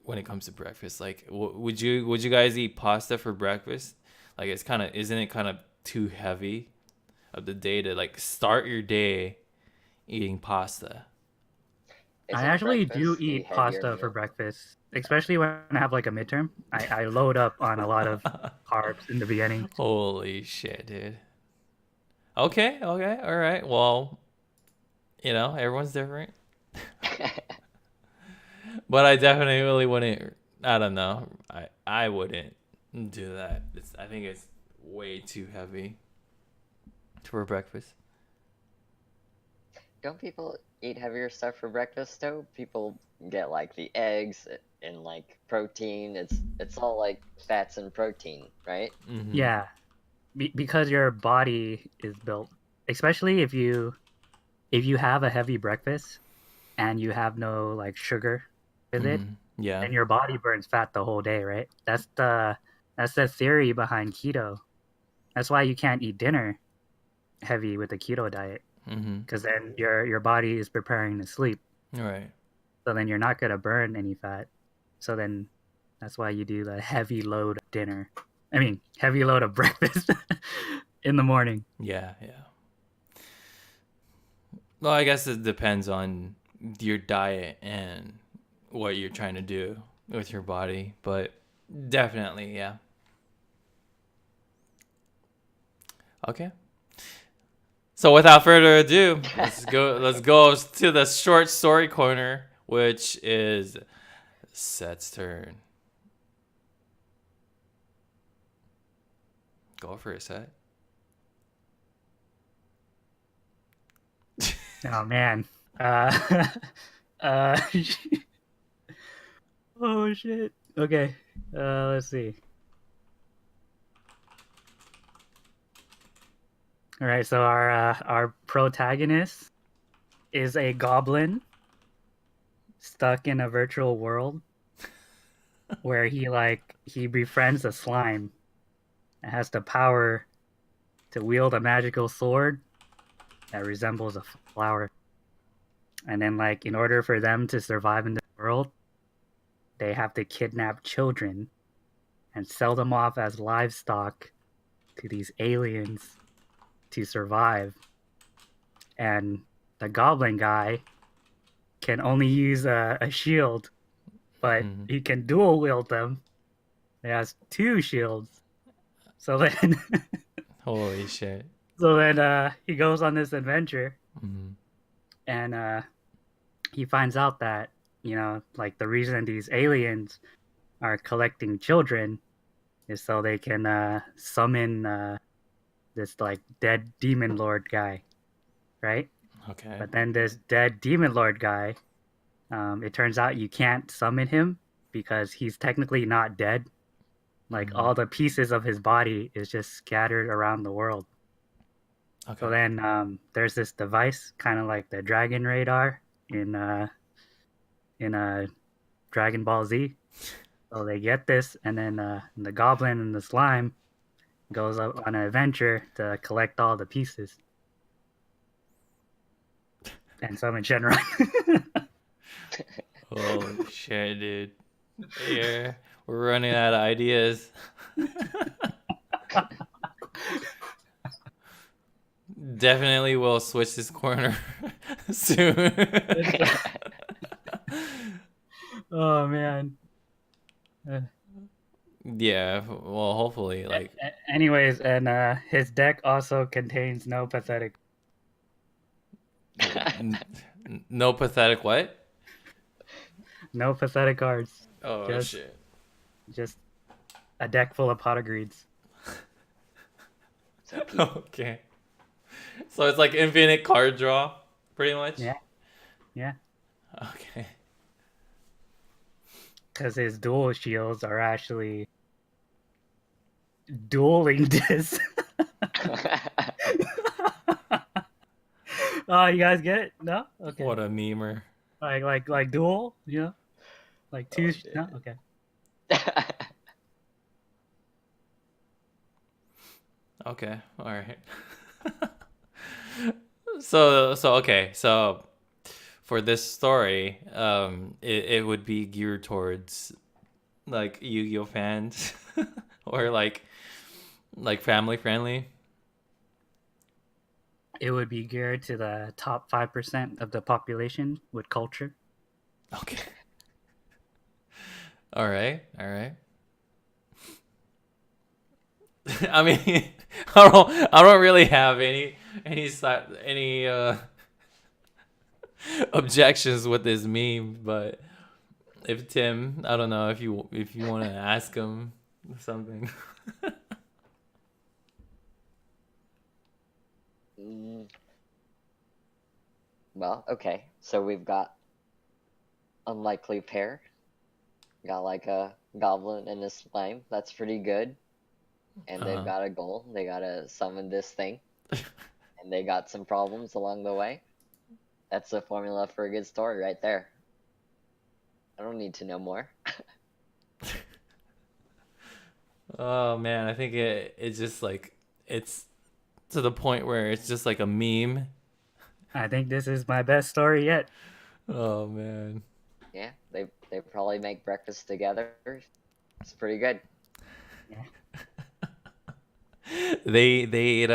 when it comes to breakfast. Like would you guys eat pasta for breakfast? Like it's kind of, isn't it kind of too heavy of the day to like start your day eating pasta. I Isn't actually do breakfast the eat heavier pasta for meal? breakfast, especially when I have like a midterm. I load up on a lot of carbs in the beginning. Holy shit, dude. Okay, okay, all right. Well, everyone's different. But I definitely really wouldn't. I don't know. I wouldn't do that. I think it's way too heavy for breakfast. Don't people eat heavier stuff for breakfast though? People get like the eggs and like protein. It's all like fats and protein, right? Mm-hmm. Yeah, because your body is built, especially if you have a heavy breakfast and you have no like sugar with it, Mm-hmm. Yeah. then your body burns fat the whole day, right? That's the theory behind keto. That's why you can't eat dinner heavy with the keto diet, Mm-hmm. because then your body is preparing to sleep. All right. So then you're not gonna burn any fat. So then that's why you do the heavy load of dinner. I mean, heavy load of breakfast in the morning. Yeah, yeah. Well, I guess it depends on your diet and what you're trying to do with your body, but definitely, yeah. Okay. So without further ado, let's go. Let's go to the short story corner, which is Seth's turn. Go for it, Seth. Oh man. Uh, uh, oh shit. Okay. Let's see. All right. So our protagonist is a goblin stuck in a virtual world where he befriends a slime and has the power to wield a magical sword that resembles a flower. And then in order for them to survive in the world, they have to kidnap children and sell them off as livestock to these aliens to survive. And the goblin guy can only use a shield, but Mhm. he can dual wield them. He has two shields. So then Holy shit. he goes on this adventure, Mhm. and he finds out that, the reason these aliens are collecting children is so they can summon this dead demon lord guy, right? Okay. But then this dead demon lord guy, it turns out you can't summon him because he's technically not dead. Like, Mhm. all the pieces of his body is just scattered around the world. So Okay. then there's this device, kind of like the dragon radar in Dragon Ball Z. So they get this, and then the goblin and the slime goes up on an adventure to collect all the pieces and summon Shenron. Holy shit, dude. Yeah, we're running out of ideas. Definitely will switch this corner soon. Oh man. Yeah, well, hopefully, like, Anyways, and his deck also contains no pathetic, n- no pathetic what? no pathetic cards. Oh Just shit. just a deck full of pot of greeds. So people, Okay. So it's like infinite card draw, pretty much. Yeah, yeah. Okay. Because his dual shields are actually dueling discs. Oh, you guys get it? No? Okay. What a memer. Like dual, Like two. Oh, No? dude. Okay. Okay. All right. So okay. So for this story, it would be geared towards like Yu-Gi-Oh fans or like family friendly. It would be geared to the top 5% of the population with culture. Okay. All right. All right. I mean, I don't really have any objections with this meme, but if Tim, I don't know if you want to ask him something. Mm, well, okay. So we've got unlikely pair. Got like a goblin and a slime. That's pretty good. And they've Uh, got a goal. They gotta summon this thing. And they got some problems along the way. That's the formula for a good story right there. I don't need to know more. oh man, I think it's just like it's to the point where it's just like a meme. I think this is my best story yet. Oh man. Yeah, they probably make breakfast together. It's pretty good. Yeah. They ate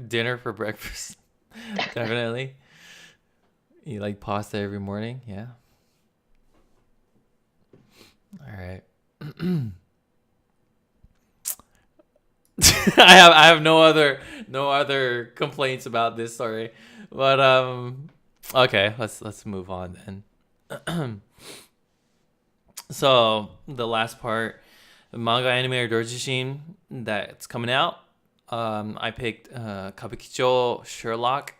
dinner for breakfast. Definitely. You like pasta every morning? Yeah. All right. I have no other complaints about this story. But okay, let's move on then. So the last part, the manga anime or doujin that's coming out. I picked Kabukicho Sherlock.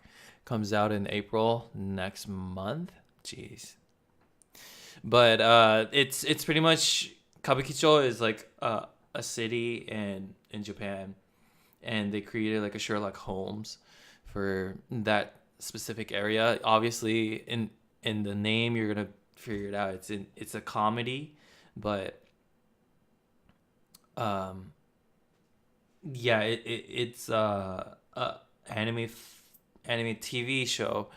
Comes out in April next month. Jeez. But it's pretty much Kabukicho is like a city in Japan, and they created like a Sherlock Holmes for that specific area. Obviously, in the name, you're gonna figure it out. It's a comedy, but um, yeah, it's anime anime TV show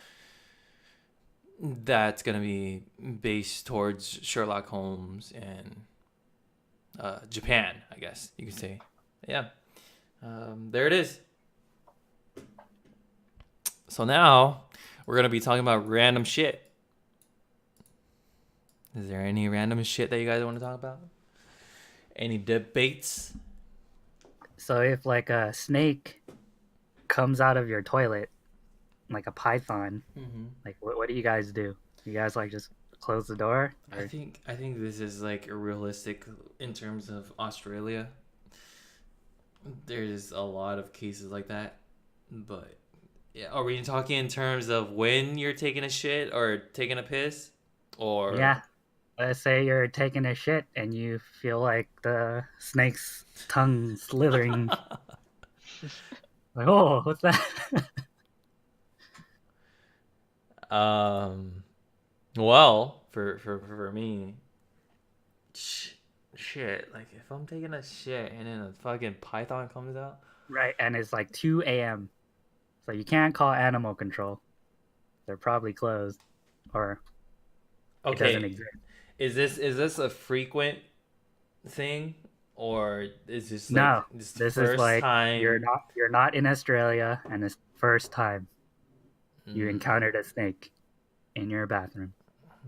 that's gonna be based towards Sherlock Holmes and Japan, I guess you could say. Yeah, there it is. So now we're gonna be talking about random shit. Is there any random shit that you guys want to talk about? Any debates? So if like a snake comes out of your toilet, like a python, Mm-hmm. like what do you guys do? You guys like just close the door? Or... I think this is like realistic in terms of Australia. There's a lot of cases like that, but yeah, are we talking in terms of when you're taking a shit or taking a piss, or Yeah. Let's say you're taking a shit and you feel like the snake's tongue slithering. Like, oh, what's that? um, well, for me, shit, like if I'm taking a shit and then a fucking python comes out. Right, and it's like 2 a.m. So you can't call animal control. They're probably closed, or it doesn't Okay, exist. is this a frequent thing, or is this like No, this the this is first like time? you're not in Australia, and it's the first time you Mm, encountered a snake in your bathroom.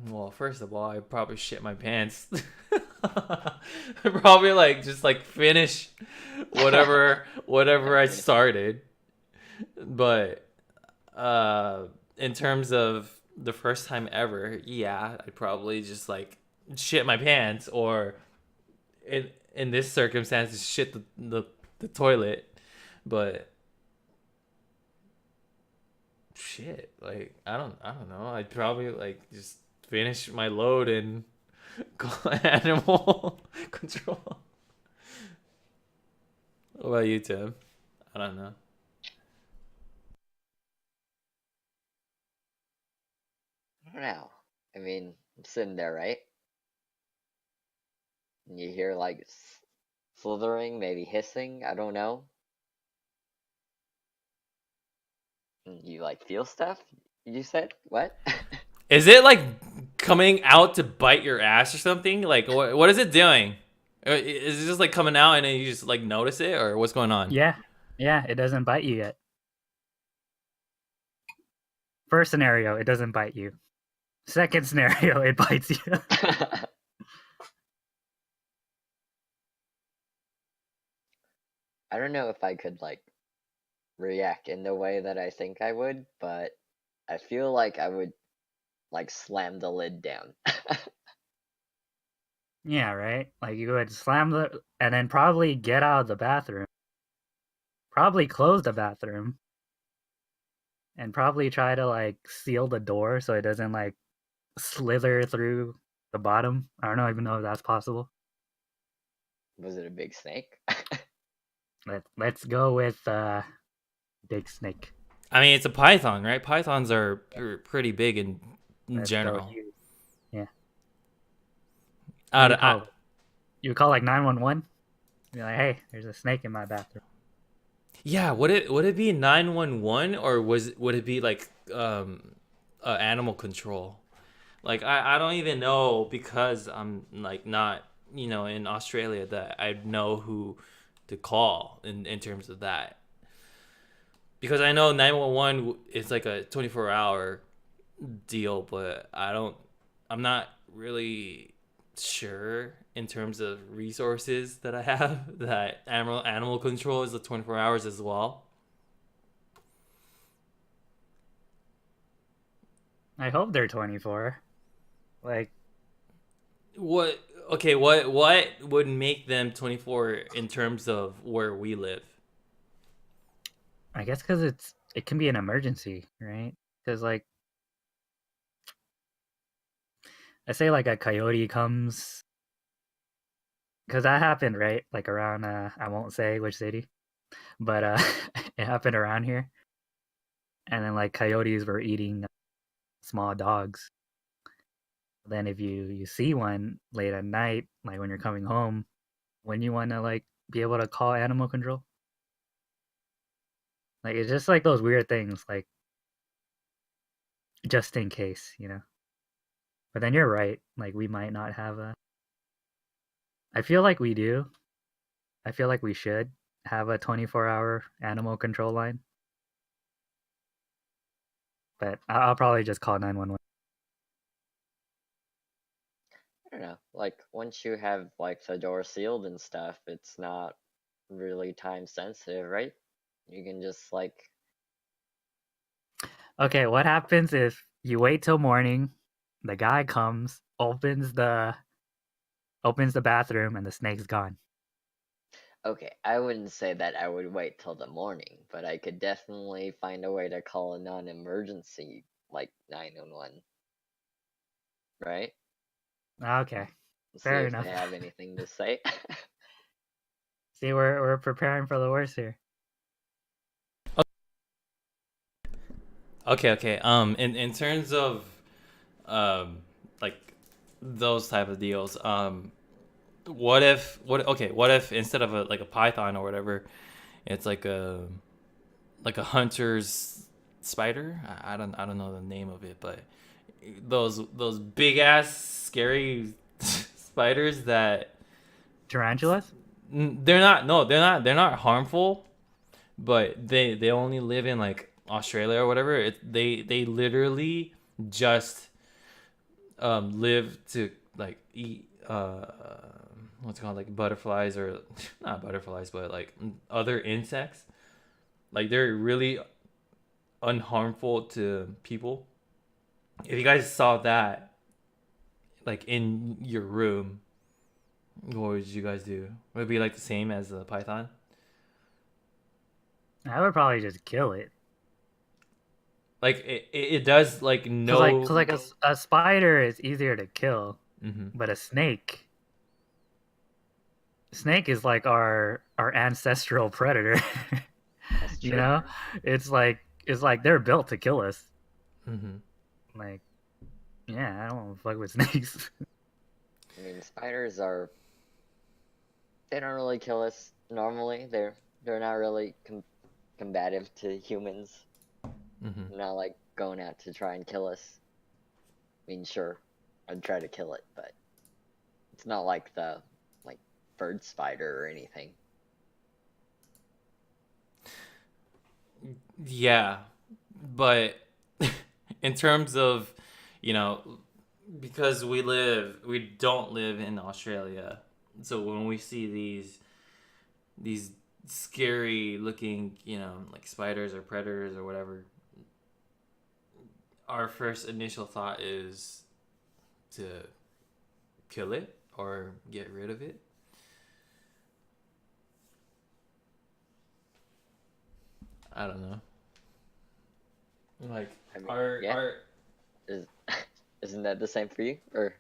well, first of all, I probably shit my pants. I probably like just like finish whatever I started. But in terms of the first time ever, yeah, I'd probably just like shit my pants, or in this circumstance shit the toilet. But shit, like I don't know. I'd probably like just finish my load and call animal control. What about you, Tim? I don't know. I don't know. I mean, I'm sitting there, right? And you hear like slithering, maybe hissing. I don't know. And you like feel stuff? You said what? Is it like coming out to bite your ass or something? Like what is it doing? Is it just like coming out and then you just like notice it, or what's going on? Yeah, yeah, it doesn't bite you yet. First scenario, it doesn't bite you. Second scenario, it bites you. I don't know if I could like react in the way that I think I would, but I feel like I would like slam the lid down. Yeah, right? Like you would slam the and then probably get out of the bathroom. Probably close the bathroom. And probably try to like seal the door so it doesn't like slither through the bottom. I don't even know if that's possible. Was it a big snake? Let's go with big snake. I mean, it's a python, right? Pythons are pretty big in Let's go general. huge. Yeah. I, You I, call you would call like 911. Be like, hey, there's a snake in my bathroom. yeah, would it be 911 or would it be like animal control? Like I don't even know because I'm like not in Australia that I know who to call in terms of that. Because I know 911 is like a 24-hour deal, but I'm not really sure in terms of resources that I have that animal control is the 24 hours as well. I hope they're 24. Like, What what would make them 24 in terms of where we live? I guess because it can be an emergency, right? Because like, I say like a coyote comes, because that happened, right? Like around I won't say which city, but it happened around here, and then like coyotes were eating small dogs. Then if you see one late at night, like when you're coming home, when you want to like be able to call animal control, like it's just like those weird things, like just in case, you know. But then you're right, like we might not have a. I feel like we do. I feel like we should have a 24-hour animal control line, but I'll probably just call 911. I don't know. Like once you have like the door sealed and stuff, it's not really time sensitive, right? You can just like Okay, what happens if you wait till morning, the guy comes, opens the bathroom, and the snake's gone? okay, I wouldn't say that I would wait till the morning, but I could definitely find a way to call a non-emergency like 911, right? Okay, See fair if they enough. have anything to say. See, we're preparing for the worst here. Okay. In terms of like those type of deals, what if instead of a python or whatever, it's like a hunter's spider? I don't know the name of it, but those big ass scary spiders that Tarantulas? they're not harmful, but they only live in like Australia or whatever. They literally just live to like eat what's it called, like butterflies, or not butterflies but like other insects. Like they're really unharmful to people. If you guys saw that like in your room, what would you guys do? Would it be like the same as the python? I would probably just kill it. Like it does like Cause no. like a spider is easier to kill, Mm-hmm. but snake is like our ancestral predator. That's You true. know, it's like they're built to kill us. Mm-hmm. Like, yeah, I don't want to fuck with snakes. I mean, spiders are they don't really kill us normally. They're not really combative to humans. Mm-hmm. They're not like going out to try and kill us. I mean, sure, I'd try to kill it, but it's not like the like bird spider or anything. Yeah, but in terms of, you know, because we don't live in Australia, so when we see these scary looking, you know, like spiders or predators or whatever, our first initial thought is to kill it or get rid of it. I don't know. Like I mean, our yeah. our Is isn't that the same for you? Or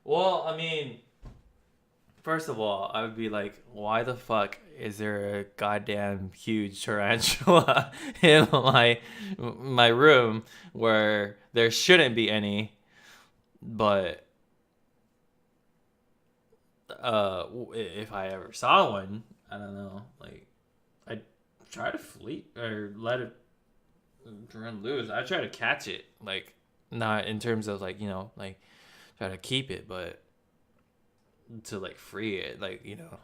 well, I mean, first of all, I would be like, why the fuck is there a goddamn huge tarantula in my room where there shouldn't be any, but if I ever saw one, I don't know, like I'd try to flee or let it run loose. I try to catch it, like not in terms of like, you know, like try to keep it, but to like free it, like, you know,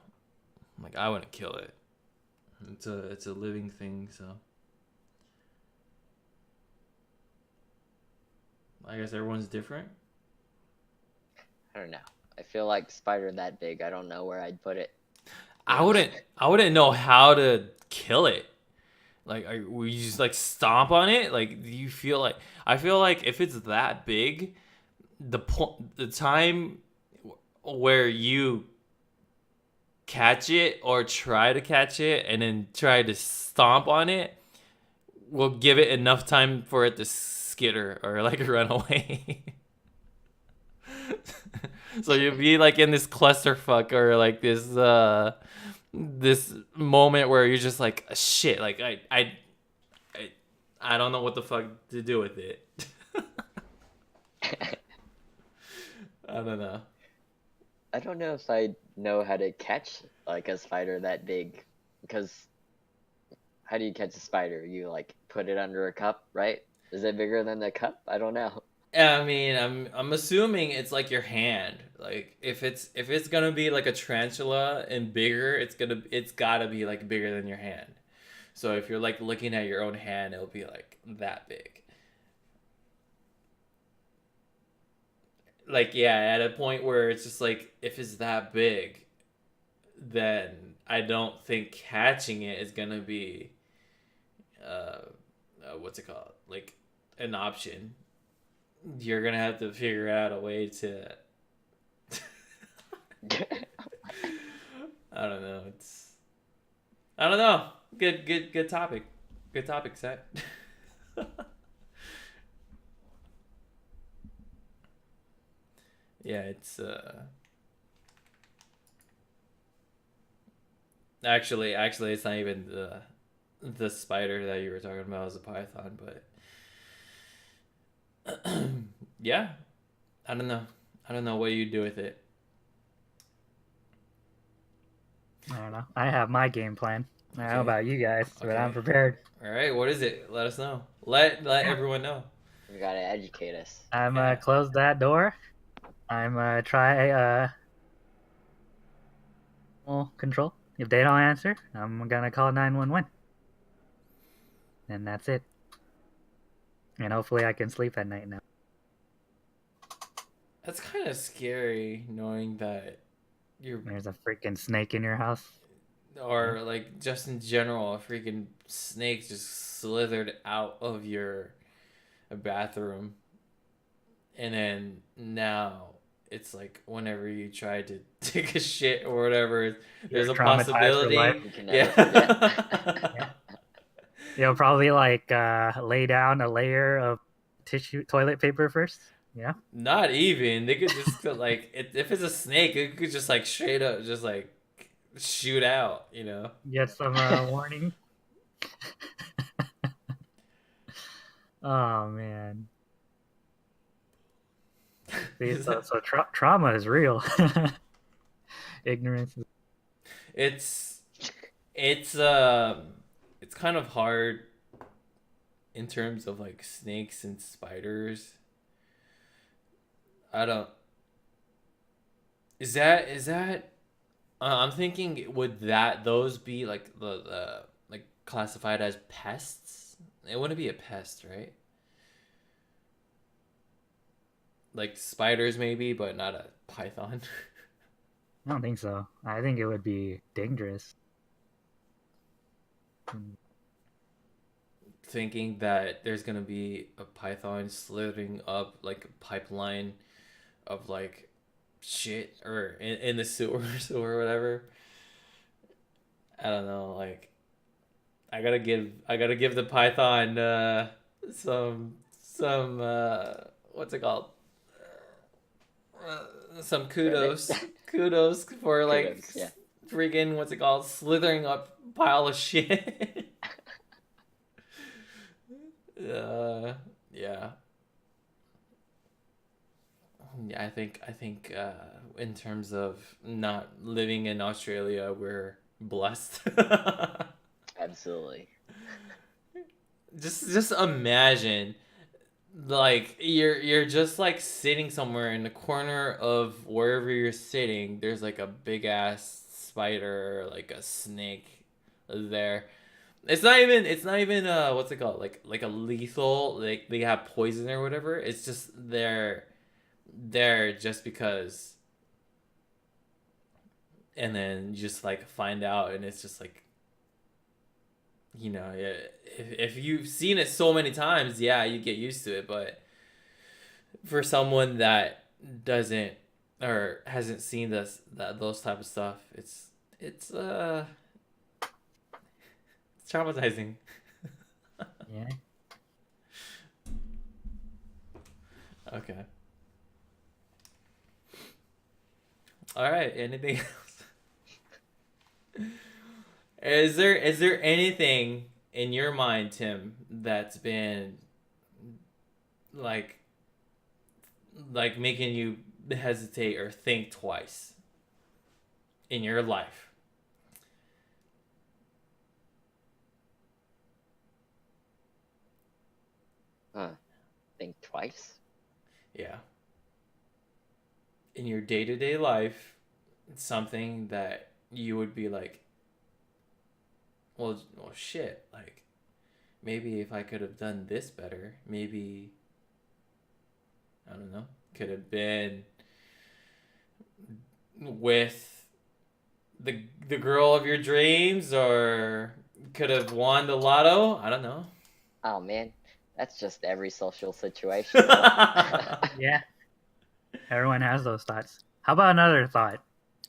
like I wouldn't kill it. It's a living thing, so I guess everyone's different. I don't know. I feel like spider that big. I don't know where I'd put it. You I know. wouldn't I wouldn't know how to kill it. Like, will you just like stomp on it? Like, do you feel like I feel like if it's that big, the time where you catch it or try to catch it and then try to stomp on it will give it enough time for it to skitter or like run away. So you'll be like in this clusterfuck or like this moment where you're just like shit, like I, I don't know what the fuck to do with it. I don't know. I don't know if I know how to catch like a spider that big, because how do you catch a spider? You like put it under a cup, right? Is it bigger than the cup? I don't know. I mean, I'm assuming it's like your hand. Like if it's gonna be like a tarantula and bigger, it's gotta be like bigger than your hand. So if you're like looking at your own hand, it'll be like that big. Like yeah, at a point where it's just like if it's that big, then I don't think catching it is gonna be what's it called, like an option. You're gonna have to figure out a way to I don't know. I don't know. Good topic. Good topic set. Yeah, it's actually it's not even the spider that you were talking about as a python, but yeah, I don't know. I don't know what you do with it. I don't know. I have my game plan. I don't know Okay. about you guys, but I'm Okay. prepared. All right. What is it? Let us know. Let everyone know. You gotta educate us. I'm Yeah. close that door. I'm try control. If they don't answer, I'm gonna call 911, and that's it. And hopefully I can sleep at night now. That's kind of scary knowing that you're There's a freaking snake in your house. or like just in general, a freaking snake just slithered out of your bathroom, and then now it's like whenever you try to take a shit or whatever, You're there's a traumatized for life. possibility. You can never forget. Yeah. Yeah. You'll probably like lay down a layer of toilet paper first. Yeah. Not even. They could just like if it's a snake, it could just like straight up just like shoot out. You know. Get some warning. Oh man. See, Is so that- trauma is real. Ignorance is. it's it's kind of hard in terms of like snakes and spiders. I don't. Is that? I'm thinking would that those be like the like classified as pests? It wouldn't be a pest, right? like spiders maybe, but not a python. I don't think so. I think it would be dangerous. Thinking that there's gonna be a python slithering up like a pipeline of like shit or in the sewers or whatever. I don't know. Like I gotta give the python some what's it called? Some Credit. kudos for like Kudos. Yeah. freaking what's it called? Slithering up pile of shit. Yeah. Yeah, I think in terms of not living in Australia, we're blessed. Absolutely. Just imagine like you're just like sitting somewhere in the corner of wherever you're sitting. There's like a big ass spider, like a snake there. It's not even what's it called? Like a lethal, like they have poison or whatever. It's just they're there just because, and then you just like find out and it's just like, if you've seen it so many times, yeah, you get used to it, but for someone that doesn't or hasn't seen those type of stuff, it's it's traumatizing. Yeah. Okay. All right, anything else? Is there anything in your mind, Tim, that's been like making you hesitate or think twice in your life? Huh. Think twice. Yeah. In your day-to-day life, it's something that you would be like, well shit, like maybe if I could have done this better, maybe I don't know, could have been with the girl of your dreams or could have won the lotto. I don't know. Oh man, that's just every social situation, though. Yeah. Everyone has those thoughts. How about another thought?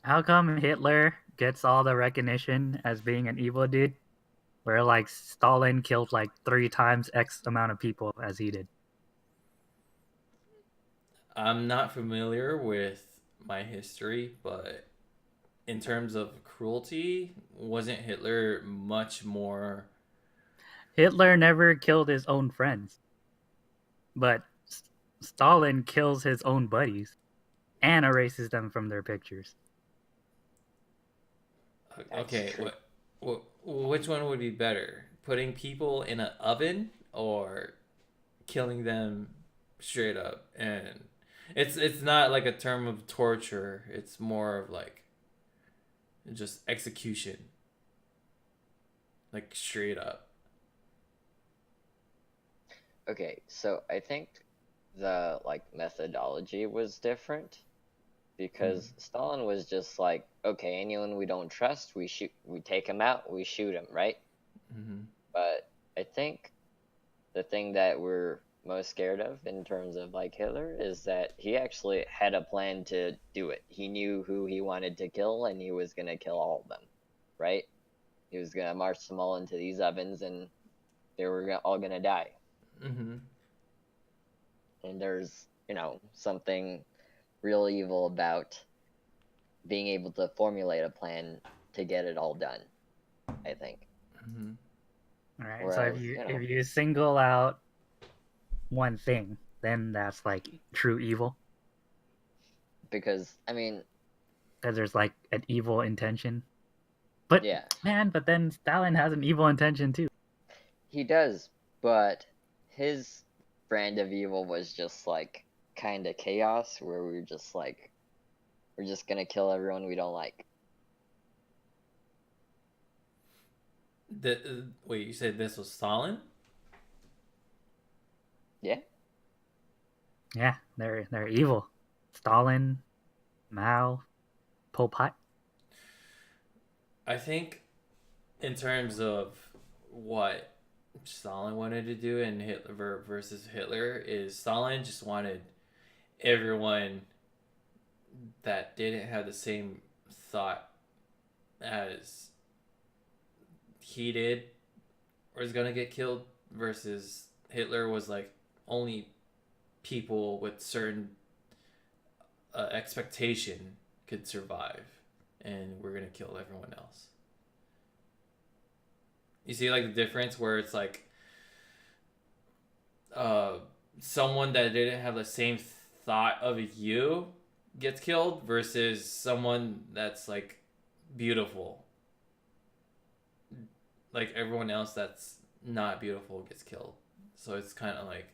How come Hitler gets all the recognition as being an evil dude, where like Stalin killed like 3 times X amount of people as he did? I'm not familiar with my history, but in terms of cruelty, wasn't Hitler much more? Hitler never killed his own friends, but Stalin kills his own buddies and erases them from their pictures. That's Okay, true. which one would be better? Putting people in an oven or killing them straight up? And it's not like a term of torture. It's more of like just execution, like straight up. Okay, so I think the like methodology was different Mm-hmm. because Stalin was just like, okay, anyone we don't trust, we take him out, we shoot him, right? Mm-hmm. But I think the thing that we're most scared of in terms of like Hitler is that he actually had a plan to do it. He knew who he wanted to kill and he was gonna kill all of them, right? He was gonna march them all into these ovens and they were all gonna die. Mm-hmm. And there's, something real evil about being able to formulate a plan to get it all done, I think. Mm-hmm. All right. So if Whereas, you single out one thing, then that's like true evil, because I mean, because there's like an evil intention. But yeah, man, but then Stalin has an evil intention too. he does, but his brand of evil was just like kind of chaos where we're just like we're just gonna kill everyone we don't like. Wait, you said this was Stalin? Yeah. Yeah, they're evil. Stalin, Mao, Pol Pot. I think in terms of what Stalin wanted to do and Hitler versus Hitler is Stalin just wanted everyone that didn't have the same thought as he did was gonna get killed versus Hitler was like only people with certain expectation could survive and we're gonna kill everyone else. You see like the difference where it's like uh, someone that didn't have the same thought of you gets killed versus someone that's like beautiful. Like everyone else that's not beautiful gets killed. So it's kind of like,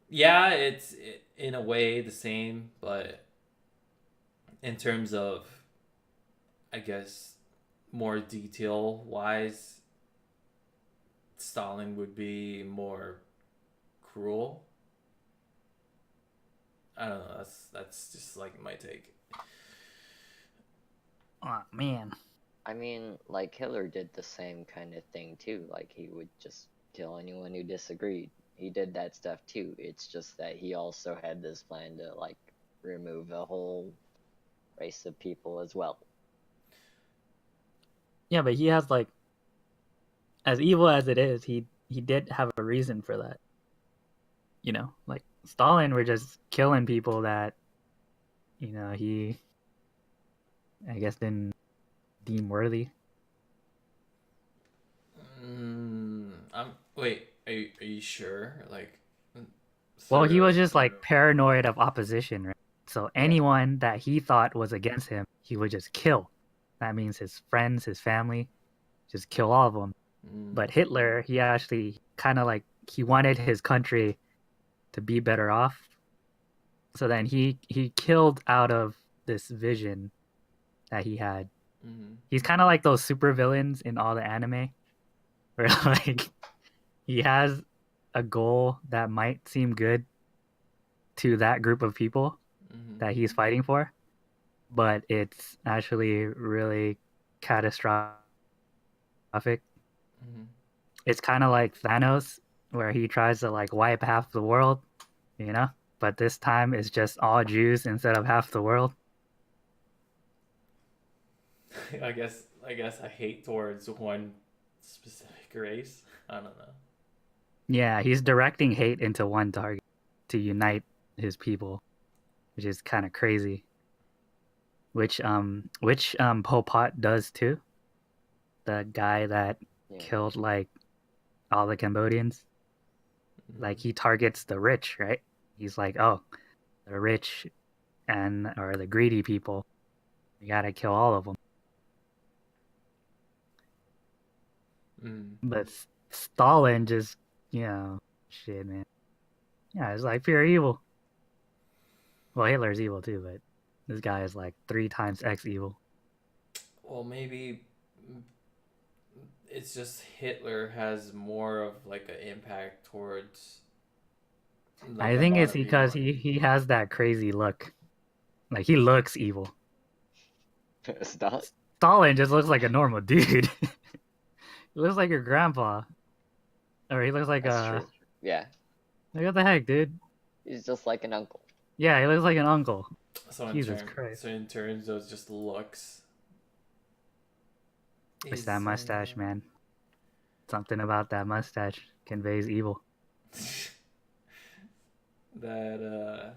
yeah, it's in a way the same, but in terms of, I guess, more detail wise, Stalin would be more cruel. I don't know. That's just like my take. Oh man. I mean, like Hitler did the same kind of thing too. Like he would just kill anyone who disagreed. He did that stuff too. It's just that he also had this plan to like remove a whole race of people as well. Yeah, but he has like, as evil as it is, he did have a reason for that. You know, like Stalin were just killing people that, he I guess didn't deem worthy. I'm wait. Are you sure? Like, Well, he sort was of. just like paranoid of opposition, right? So Yeah. anyone that he thought was against him, he would just kill. That means his friends, his family, just kill all of them. Mm, But Hitler, he actually kind of like he wanted his country to be better off. So then he killed out of this vision that he had. mm, He's kind of like those supervillains in all the anime, where like he has a goal that might seem good to that group of people mm, that he's fighting for, but it's actually really catastrophic. mm. It's kind of like Thanos, where he tries to like wipe half the world, you know? But this time it's just all Jews instead of half the world. I guess I hate towards one specific race. I don't know. Yeah, he's directing hate into one target to unite his people, which is kind of crazy. Which Pol Pot does too. The guy that Yeah. killed like all the Cambodians. Mm, Like he targets the rich, right? He's like, oh, the rich and or the greedy people. You gotta kill all of them. mm. But Stalin just, shit, man. Yeah, it's like pure evil. Well, Hitler's evil too, but this guy is like 3 times X evil. Well, maybe it's just Hitler has more of like an impact towards like I a think lot it's of people. because he has that crazy look. Like he looks evil. Stop. Stalin just looks like a normal dude. He looks like your grandpa, or he looks like That's a. true. Yeah. Like, what the heck, dude? He's just like an uncle. Yeah, he looks like an uncle. So Jesus Christ! in terms of just looks, It's that he's mustache, man. Something about that mustache conveys evil. that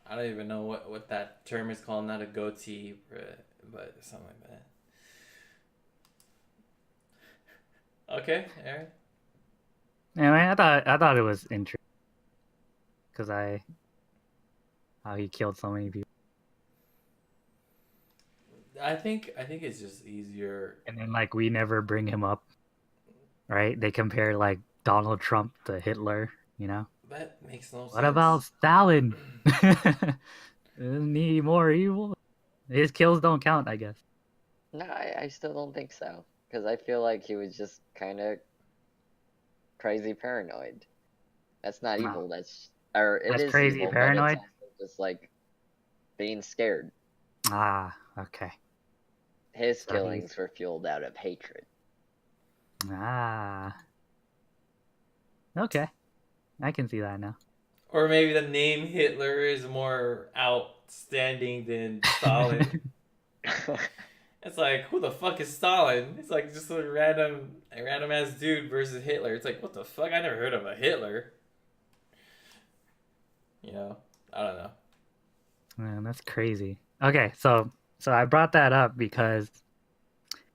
I don't even know what that term is called. Not a goatee, but something like that. Okay, Aaron. Anyway, I thought it was interesting because how he killed so many people, I think it's just easier. and then like we never bring him up, right? They compare like Donald Trump to Hitler, you know. That makes no What about sense. Stalin? Isn't he more evil? His kills don't count, I guess. No, I still don't think so. Because I feel like he was just kind of crazy paranoid. That's not No. evil. That's Or it That's is crazy evil, but it's paranoid. also just like being scared. Ah, okay. His So he's killings were fueled out of hatred. ah okay. I can see that now. Or maybe the name Hitler is more outstanding than Stalin. It's like, who the fuck is Stalin? It's like just a random ass dude versus Hitler. It's like, what the fuck? I never heard of a Hitler. You know, I don't know. Man, that's crazy. Okay, so I brought that up because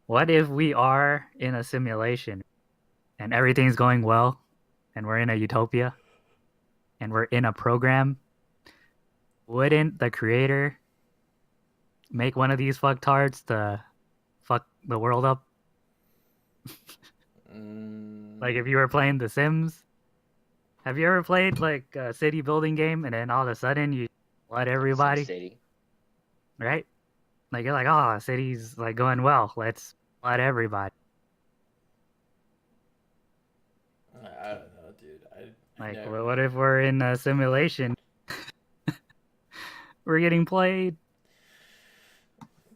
what if we are in a simulation and everything's going well and we're in a utopia and we're in a program? Wouldn't the creator make one of these fucktards to fuck the world up? Like Mm, if you were playing The Sims, have you ever played like a city building game and then all of a sudden you flood Sim everybody, City. right? Like you're like, oh, city's like going well, let's flood everybody. I don't know, dude. I Like, never. what if we're in a simulation? We're getting played.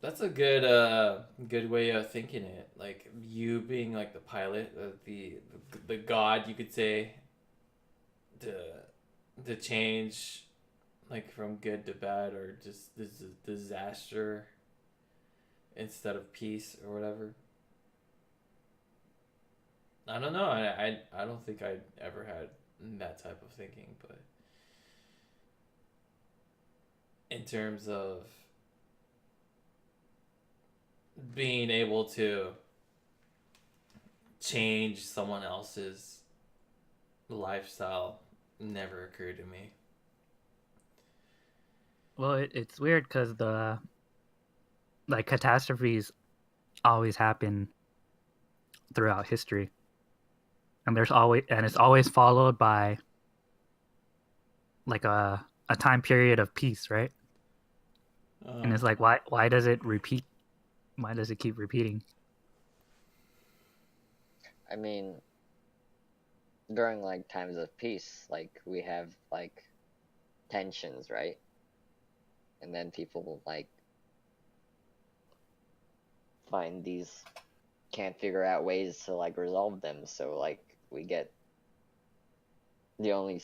That's a good way of thinking it. Like you being like the pilot, the god, you could say, to change like from good to bad or just this disaster instead of peace or whatever. I don't know. I don't think I ever had that type of thinking, but in terms of being able to change someone else's lifestyle never occurred to me. Well, it's weird because the like catastrophes always happen throughout history, and it's always followed by like a time period of peace, right? And Uh, it's like, why does it repeat? Why does it keep repeating? I mean, during like times of peace, like we have like tensions, right? And then people will like find these can't figure out ways to like resolve them. So like we get the only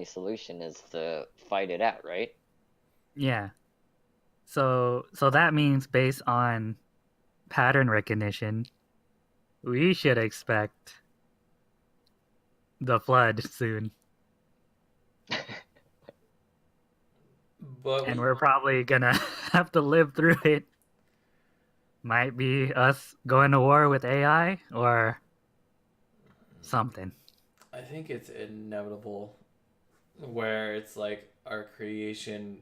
solution is to fight it out, right? Yeah. So that means based on pattern recognition, we should expect the flood soon, but and we, we're probably gonna have to live through it. Might be us going to war with AI or something. I think it's inevitable where it's like our creation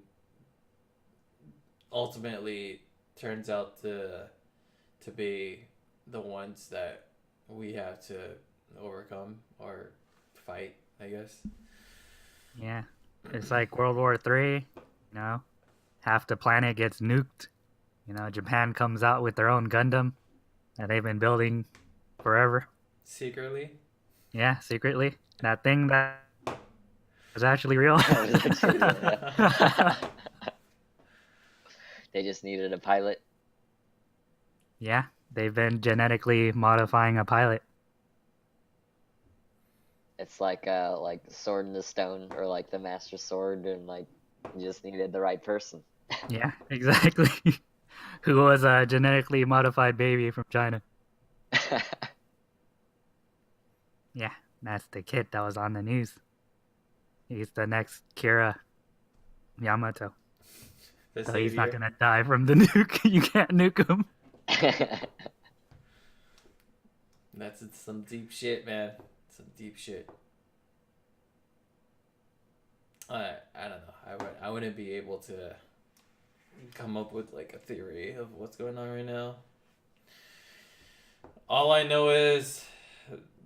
ultimately turns out to be the ones that we have to overcome or fight, I guess. Yeah, it's like World War III. Half the planet gets nuked. Japan comes out with their own Gundam that they've been building forever. Secretly. Yeah, secretly. That thing that was actually real. That was actually real, yeah. They just needed a pilot. Yeah, they've been genetically modifying a pilot. It's like the sword in the stone or like the master sword and like you just needed the right person. Yeah, exactly. Who was a genetically modified baby from China. Yeah, that's the kid that was on the news. He's the next Kira Yamato. The So he's not savior. gonna die from the nuke. You can't nuke him. That's some deep shit, man. Some deep shit. I don't know. I wouldn't be able to come up with like a theory of what's going on right now. All I know is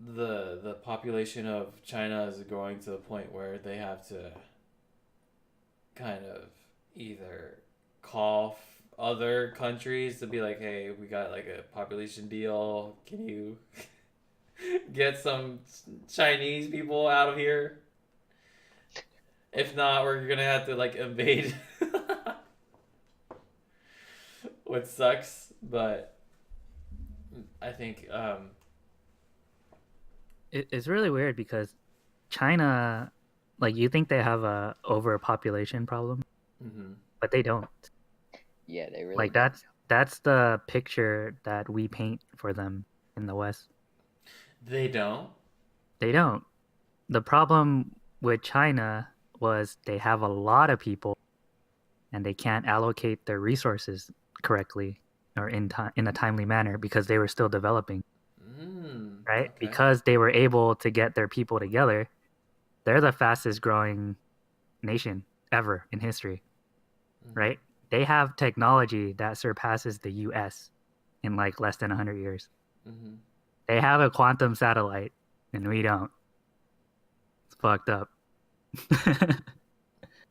the population of China is growing to the point where they have to kind of either call other countries to be like, hey, we got like a population deal. Can you get some Chinese people out of here? If not, we're gonna have to like invade. What sucks, but I think It's really weird because China, like you think they have a overpopulation problem, mhm. but they don't. Yeah, they really Like don't. that's the picture that we paint for them in the West. They don't. They don't. The problem with China was they have a lot of people and they can't allocate their resources correctly or in a timely manner because they were still developing, right? Okay. Because they were able to get their people together, they're the fastest growing nation ever in history, Mhm. right? They have technology that surpasses the US in like less than 100 years. Mhm. They have a quantum satellite and we don't. It's fucked up.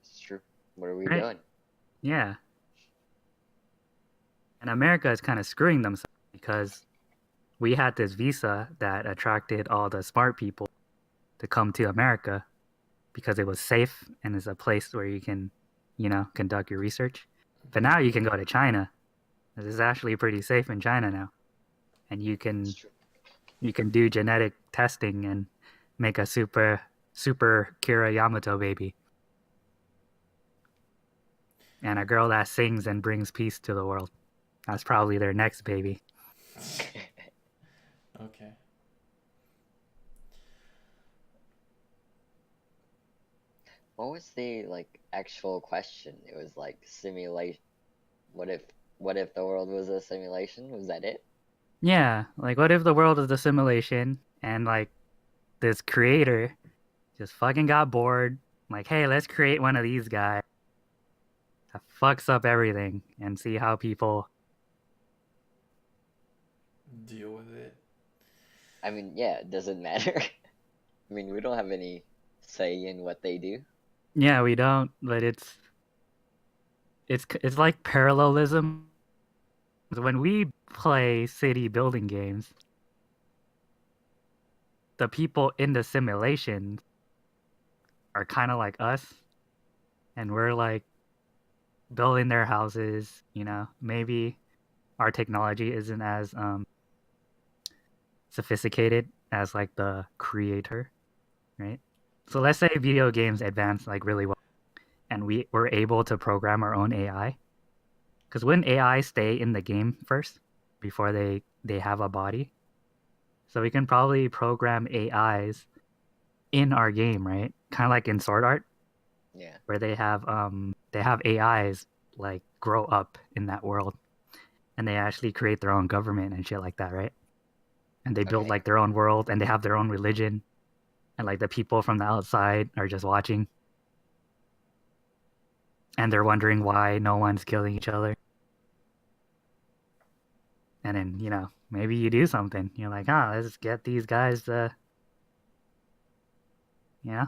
It's true. What are we Right? doing? Yeah. And America is kind of screwing themselves because we had this visa that attracted all the smart people to come to America because it was safe and is a place where you can, conduct your research. But Mhm. now you can go to China. This is actually pretty safe in China now. And It's true. you can do genetic testing and make a super Kira Yamato baby and a girl that sings and brings peace to the world. That's probably their next baby. Okay. What was the like actual question? It was like simulation. What if what if the world was a simulation? Was that it? Yeah, like what if the world is a simulation and like this creator just fucking got bored, like, hey, let's create one of these guys that fucks up everything and see how people. Deal with it. I mean, yeah, it doesn't matter. I mean, we don't have any say in what they do. Yeah, we don't, but it's like parallelism. When we play city building games, the people in the simulations are kind of like us, and we're like building their houses. Maybe our technology isn't as sophisticated as like the creator, right? So let's say video games advance like really well, and we were able to program our own AI. Because wouldn't AI stay in the game first before they have a body? So we can probably program AIs in our game, right? Kind of like in Sword Art, Yeah. where they have AIs like grow up in that world, and they actually create their own government and shit like that, right? And they build Okay. like their own world, and they have their own religion, and like the people from the outside are just watching, and they're wondering why no one's killing each other. And then maybe you do something. You're like, let's get these guys to you know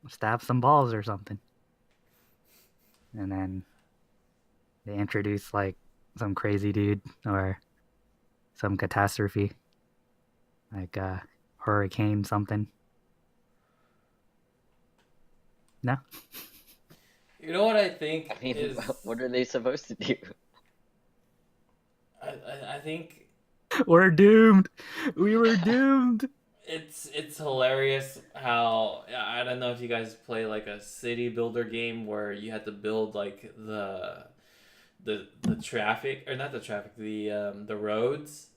stab some balls or something, and then they introduce like some crazy dude or some catastrophe like hurricane something. No. You know what I think I mean, is what are they supposed to do? I think We're doomed. We were doomed. it's hilarious how I don't know if you guys play like a city builder game where you have to build like the traffic or not the traffic the roads,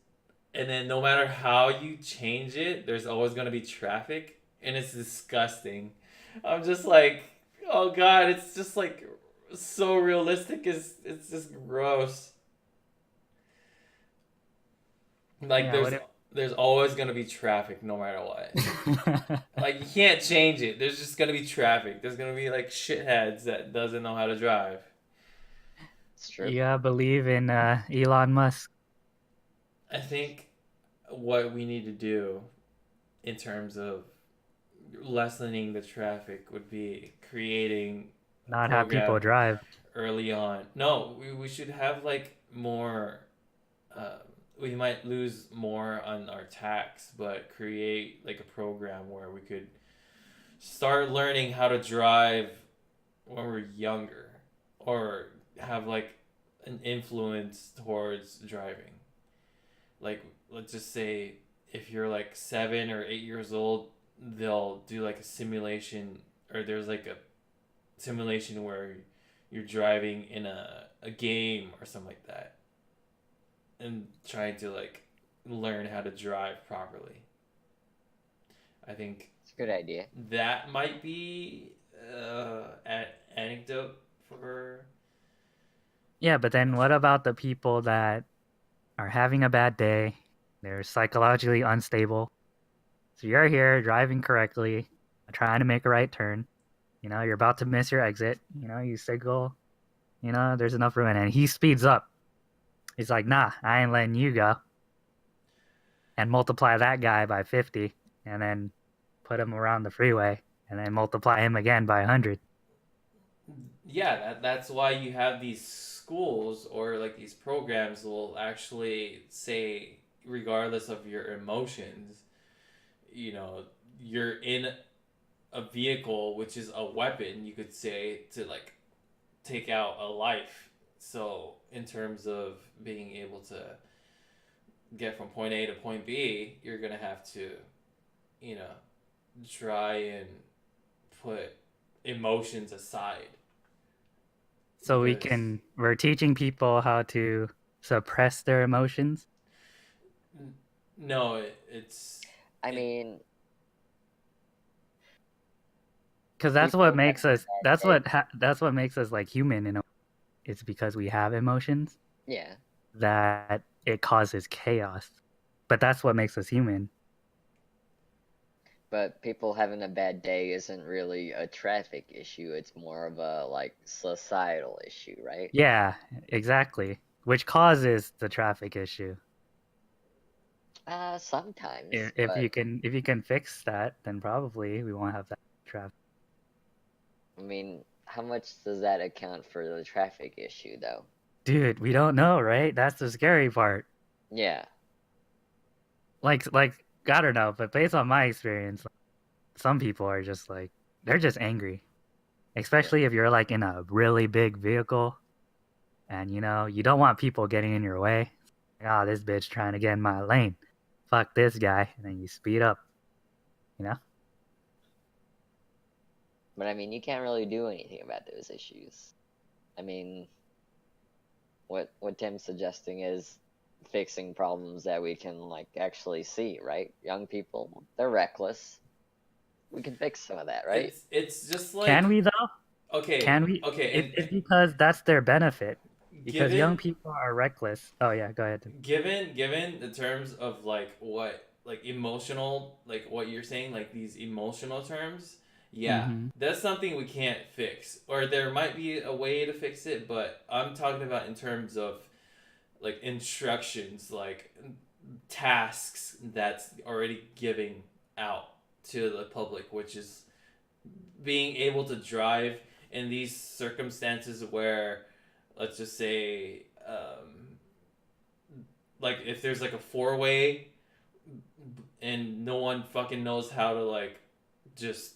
and then no matter how you change it there's always going to be traffic and it's disgusting. I'm just like, oh god, it's just like so realistic, it's just gross. Like Yeah, what if there's always going to be traffic no matter what. Like you can't change it. There's just gonna be traffic. There's gonna be like shitheads that doesn't know how to drive. It's true. you gotta believe in Elon Musk. I think what we need to do in terms of lessening the traffic would be creating a Not have people program drive. early on. No, we should have like more. Uh, we might lose more on our tax, but create like a program where we could start learning how to drive when we're younger or have like an influence towards driving. Like, let's just say if you're like 7 or 8 years old, they'll do like a simulation, or there's like a simulation where you're driving in a game or something like that, and trying to like learn how to drive properly. I think It's a good idea. that might be an anecdote for. Yeah, but then what about the people that are having a bad day? They're psychologically unstable. So you're here driving correctly, trying to make a right turn. You know, you're about to miss your exit. You know, you signal, you know, there's enough room. And he speeds up. He's like, nah, I ain't letting you go. And multiply that guy by 50 and then put him around the freeway and then multiply him again by 100. Yeah, that's why you have these schools or like these programs will actually say, regardless of your emotions, you know, you're in a vehicle, which is a weapon, you could say, to like take out a life. So in terms of being able to get from point A to point B, you're gonna have to, you know, try and put emotions aside. So Because we're teaching people how to suppress their emotions. no, I it. mean, Because that's what people makes having a us, bad day. that's what makes us like human. It's because we have emotions Yeah, that it causes chaos. But that's what makes us human. but people having a bad day isn't really a traffic issue. It's more of a like societal issue, right? Yeah, exactly. Which causes the traffic issue. Sometimes, If but if you can fix that, then probably we won't have that traffic. I mean, how much does that account for the traffic issue, though? Dude, we don't know, right? That's the scary part. Yeah, Like I don't know, but based on my experience, some people are just like they're just angry. yeah. Especially if you're like in a really big vehicle and you know, you don't want people getting in your way. Ah, oh, this bitch trying to get in my lane. Fuck this guy, and then you speed up, you know? But I mean, you can't really do anything about those issues. I mean, what Tim's suggesting is fixing problems that we can like actually see, right? Young people, they're reckless. We can fix some of that, right? It's just Can like, we though? okay, Can we? okay, It's because that's their benefit. and Because young people are reckless. Oh yeah, go ahead. given the terms of like what, like emotional, like what you're saying, like these emotional terms, yeah, Mm-hmm. that's something we can't fix, or there might be a way to fix it, but I'm talking about in terms of like instructions, like tasks that's already giving out to the public, which is being able to drive in these circumstances where, let's just say, like if there's like a four-way and no one fucking knows how to like just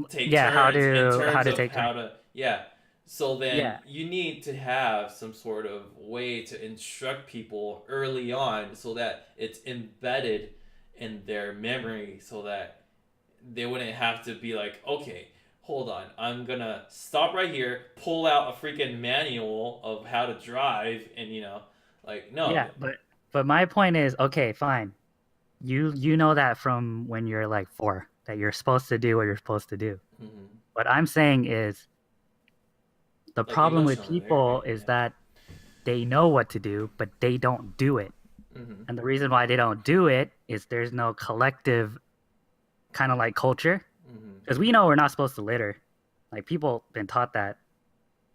take Yeah, turns in how terms to of take turns. how to, yeah, so then Yeah, you need to have some sort of way to instruct people early on so that it's embedded in their memory, so that they wouldn't have to be like, okay, hold on, I'm gonna stop right here, pull out a freaking manual of how to drive, and like, no. yeah, but my point is, okay, fine. You know that from when you're like 4 that you're supposed to do what you're supposed to do. Mm-hmm. What I'm saying is the Like problem with emotionally, right, people right, is yeah. that they know what to do, but they don't do it. Mm-hmm. And the reason why they don't do it is there's no collective kind of like culture. Mm-hmm. Because we know we're not supposed to litter. Like people been taught that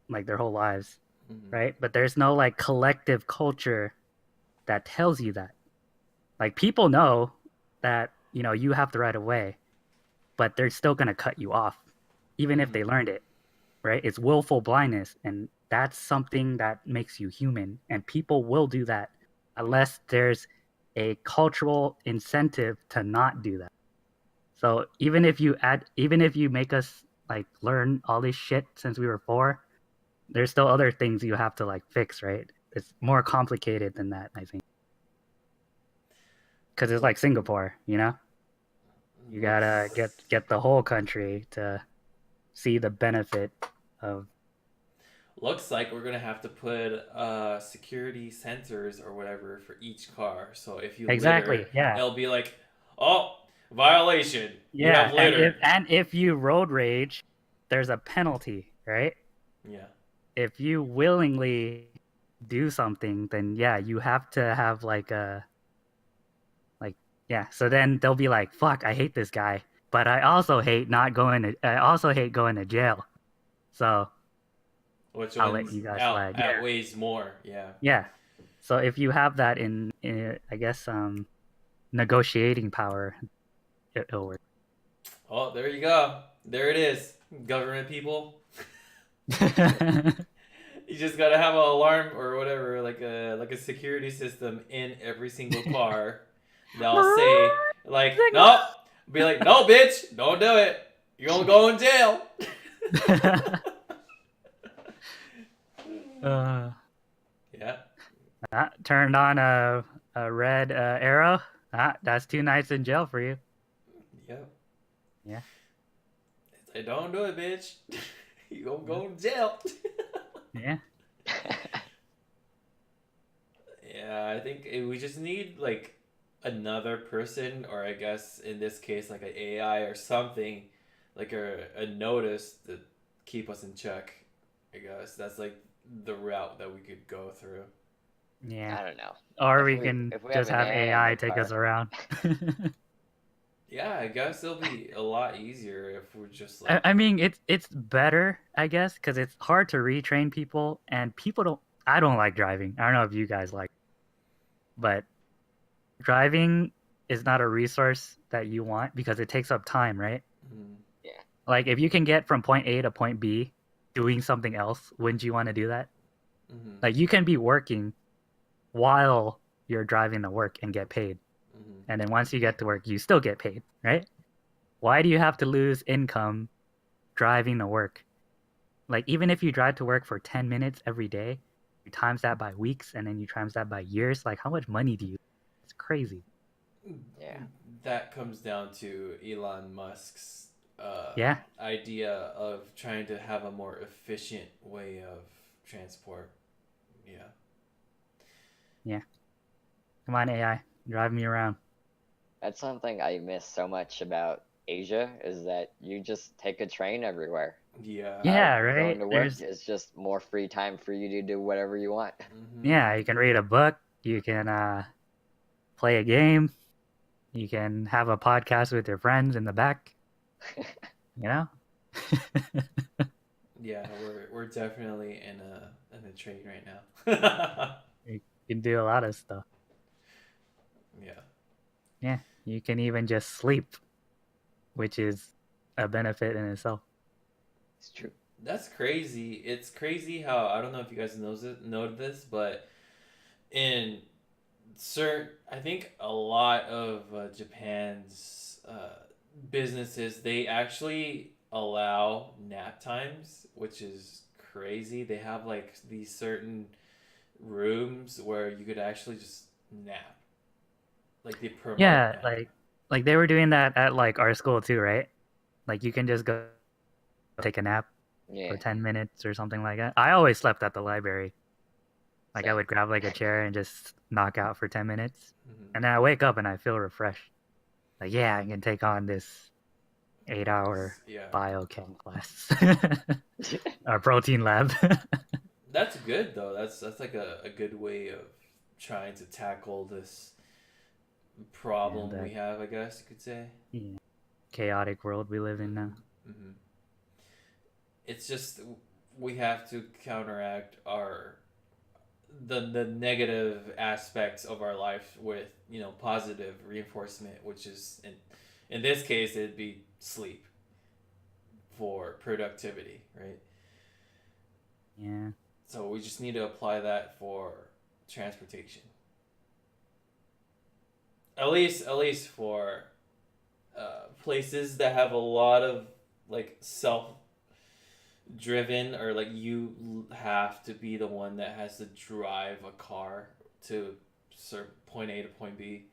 like their whole lives, Mm-hmm. right? But there's no like collective culture that tells you that. Like people know that, you know, you have the right of way, but they're still gonna cut you off, even if Mm-hmm. they learned it, right? It's willful blindness, and that's something that makes you human. And people will do that unless there's a cultural incentive to not do that. So even if you make us like learn all this shit since we were 4, there's still other things you have to like fix, right? It's more complicated than that, I think. Because it's like Singapore, you know? You gotta Looks get the whole country to see the benefit of. looks like we're gonna have to put security sensors or whatever for each car. So if you litter, Exactly, yeah. it'll be like, oh, violation. You Yeah, have littered. and if you road rage, there's a penalty, right? Yeah. If you willingly do something, then yeah, you have to have like a like yeah. So then they'll be like, "Fuck, I hate this guy, but I also hate not going to. I also hate going to jail." So Which I'll let one's you guys slide. Yeah, outweighs more? Yeah. yeah. So if you have that in I guess negotiating power, it'll work. Oh, there you go. There it is. Government people. You just gotta have an alarm or whatever, like a security system in every single car. They'll say like, nope. Be like, no, bitch, don't do it. You're gonna go in jail. uh, Yeah. Turned on a red arrow. That's 2 nights in jail for you. Yep. Yeah. Say, don't do it, bitch. You gonna Yeah. go in jail. Yeah. Yeah, I think we just need like another person, or I guess in this case, like an AI or something, like a notice to keep us in check. I guess that's like the route that we could go through. Yeah. I don't know. Or we can If we have just an have AI in AI the take us car, around. Yeah, I guess it'll be a lot easier if we're just I, like, I mean, it's better, I guess, because it's hard to retrain people, and people don't. I don't like driving. I don't know if you guys like, but driving is not a resource that you want because it takes up time, right? mm, yeah, Like if you can get from point A to point B doing something else, wouldn't you want to do that? mm-hmm, Like you can be working while you're driving to work and get paid. mm-hmm, And then once you get to work, you still get paid, right? Why do you have to lose income driving to work? Like even if you drive to work for 10 minutes every day, you times that by weeks and then you times that by years, like how much money do you? It's crazy. yeah, that comes down to Elon Musk's Yeah. idea of trying to have a more efficient way of transport. Yeah. Yeah. Come on, AI. Drive me around. that's something I miss so much about Asia is that you just take a train everywhere. Yeah. Yeah, Going right? to work There's is just more free time for you to do whatever you want. Mm-hmm. yeah, you can read a book, you can play a game, you can have a podcast with your friends in the back, you know? Yeah, we're definitely in a train right now. You can do a lot of stuff. Yeah. Yeah, you can even just sleep, which is a benefit in itself. It's true. That's crazy. It's crazy how I don't know if you guys know this, but in certain, I think a lot of Japan's businesses they actually allow nap times, which is crazy. They have like these certain rooms where you could actually just nap. Like they promote Yeah, nap. like they were doing that at like our school too, right? Like you can just go take a nap for Yeah, 10 minutes or something like that. I always slept at the library. Like I same. would grab like a chair and just knock out for 10 minutes. Mm-hmm. And then I wake up and I feel refreshed. Like, yeah, I can take on this 8 hour Yeah, biochem class or protein lab. that's good though. That's like a good way of trying to tackle this Yeah, problem we that have. I guess you could say. yeah, chaotic world we live in Mm-hmm. now. Mm-hmm. It's just we have to counteract our the negative aspects of our life with positive reinforcement, which is in this case it'd be sleep for productivity, right? Yeah. So we just need to apply that for transportation. At least for places that have a lot of like self driven, or like you have to be the one that has to drive a car to point A to point B.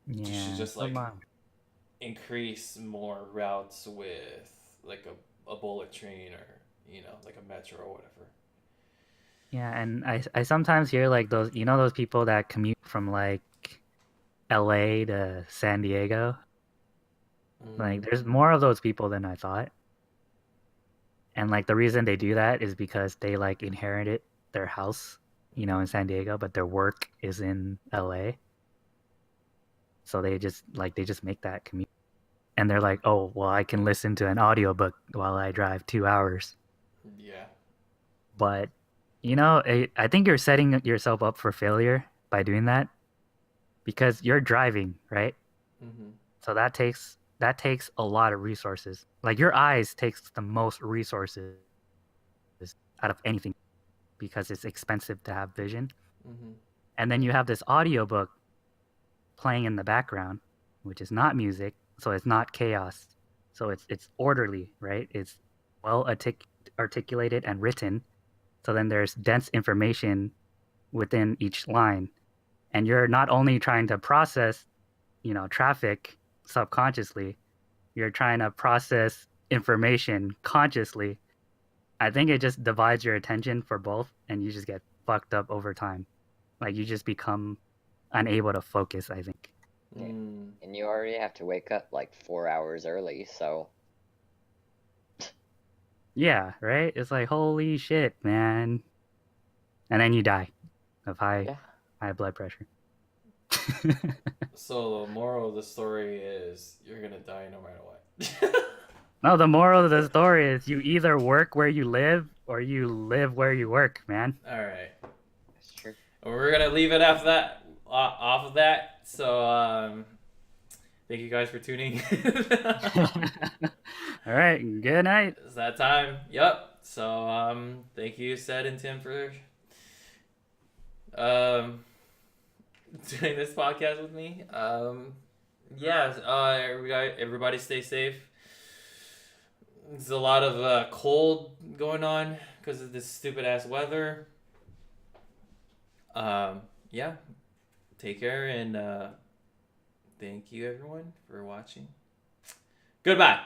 You should Yeah, just it's a like lot. increase more routes with like a bullet train, or like a metro or whatever. Yeah, and I sometimes hear like those, those people that commute from like LA to San Diego. Like, Mm, there's more of those people than I thought. And like the reason they do that is because they like inherited their house, in San Diego, but their work is in LA. So they just make that commute. And they're like, "Oh, well, I can listen to an audiobook while I drive 2 hours." yeah. But I think you're setting yourself up for failure by doing that because you're driving, right? Mm-hmm. So that takes a lot of resources. Like your eyes takes the most resources out of anything because it's expensive to have vision. Mm-hmm. And then you have this audiobook playing in the background, which is not music, so it's not chaos. So it's orderly, right? It's well articulated and written. So then there's dense information within each line. And you're not only trying to process, traffic subconsciously, you're trying to process information consciously. I think it just divides your attention for both and you just get fucked up over time. Like you just become unable to focus, I think. Yeah. Mm. And you already have to wake up like 4 hours early, so Yeah, right? It's like holy shit, man. And then you die of high yeah. high blood pressure. So the moral of the story is you're gonna die no matter what. No, the moral of the story is you either work where you live or you live where you work, man. All right. That's true. We're gonna leave it after that. Off of that. So thank you guys for tuning. All right, good night. It's that time. Yep. So thank you, Sed and Tim, for um doing this podcast with me. Yeah. Everybody stay safe. There's a lot of cold going on because of this stupid ass weather. Yeah. Take care, and thank you everyone for watching. Goodbye.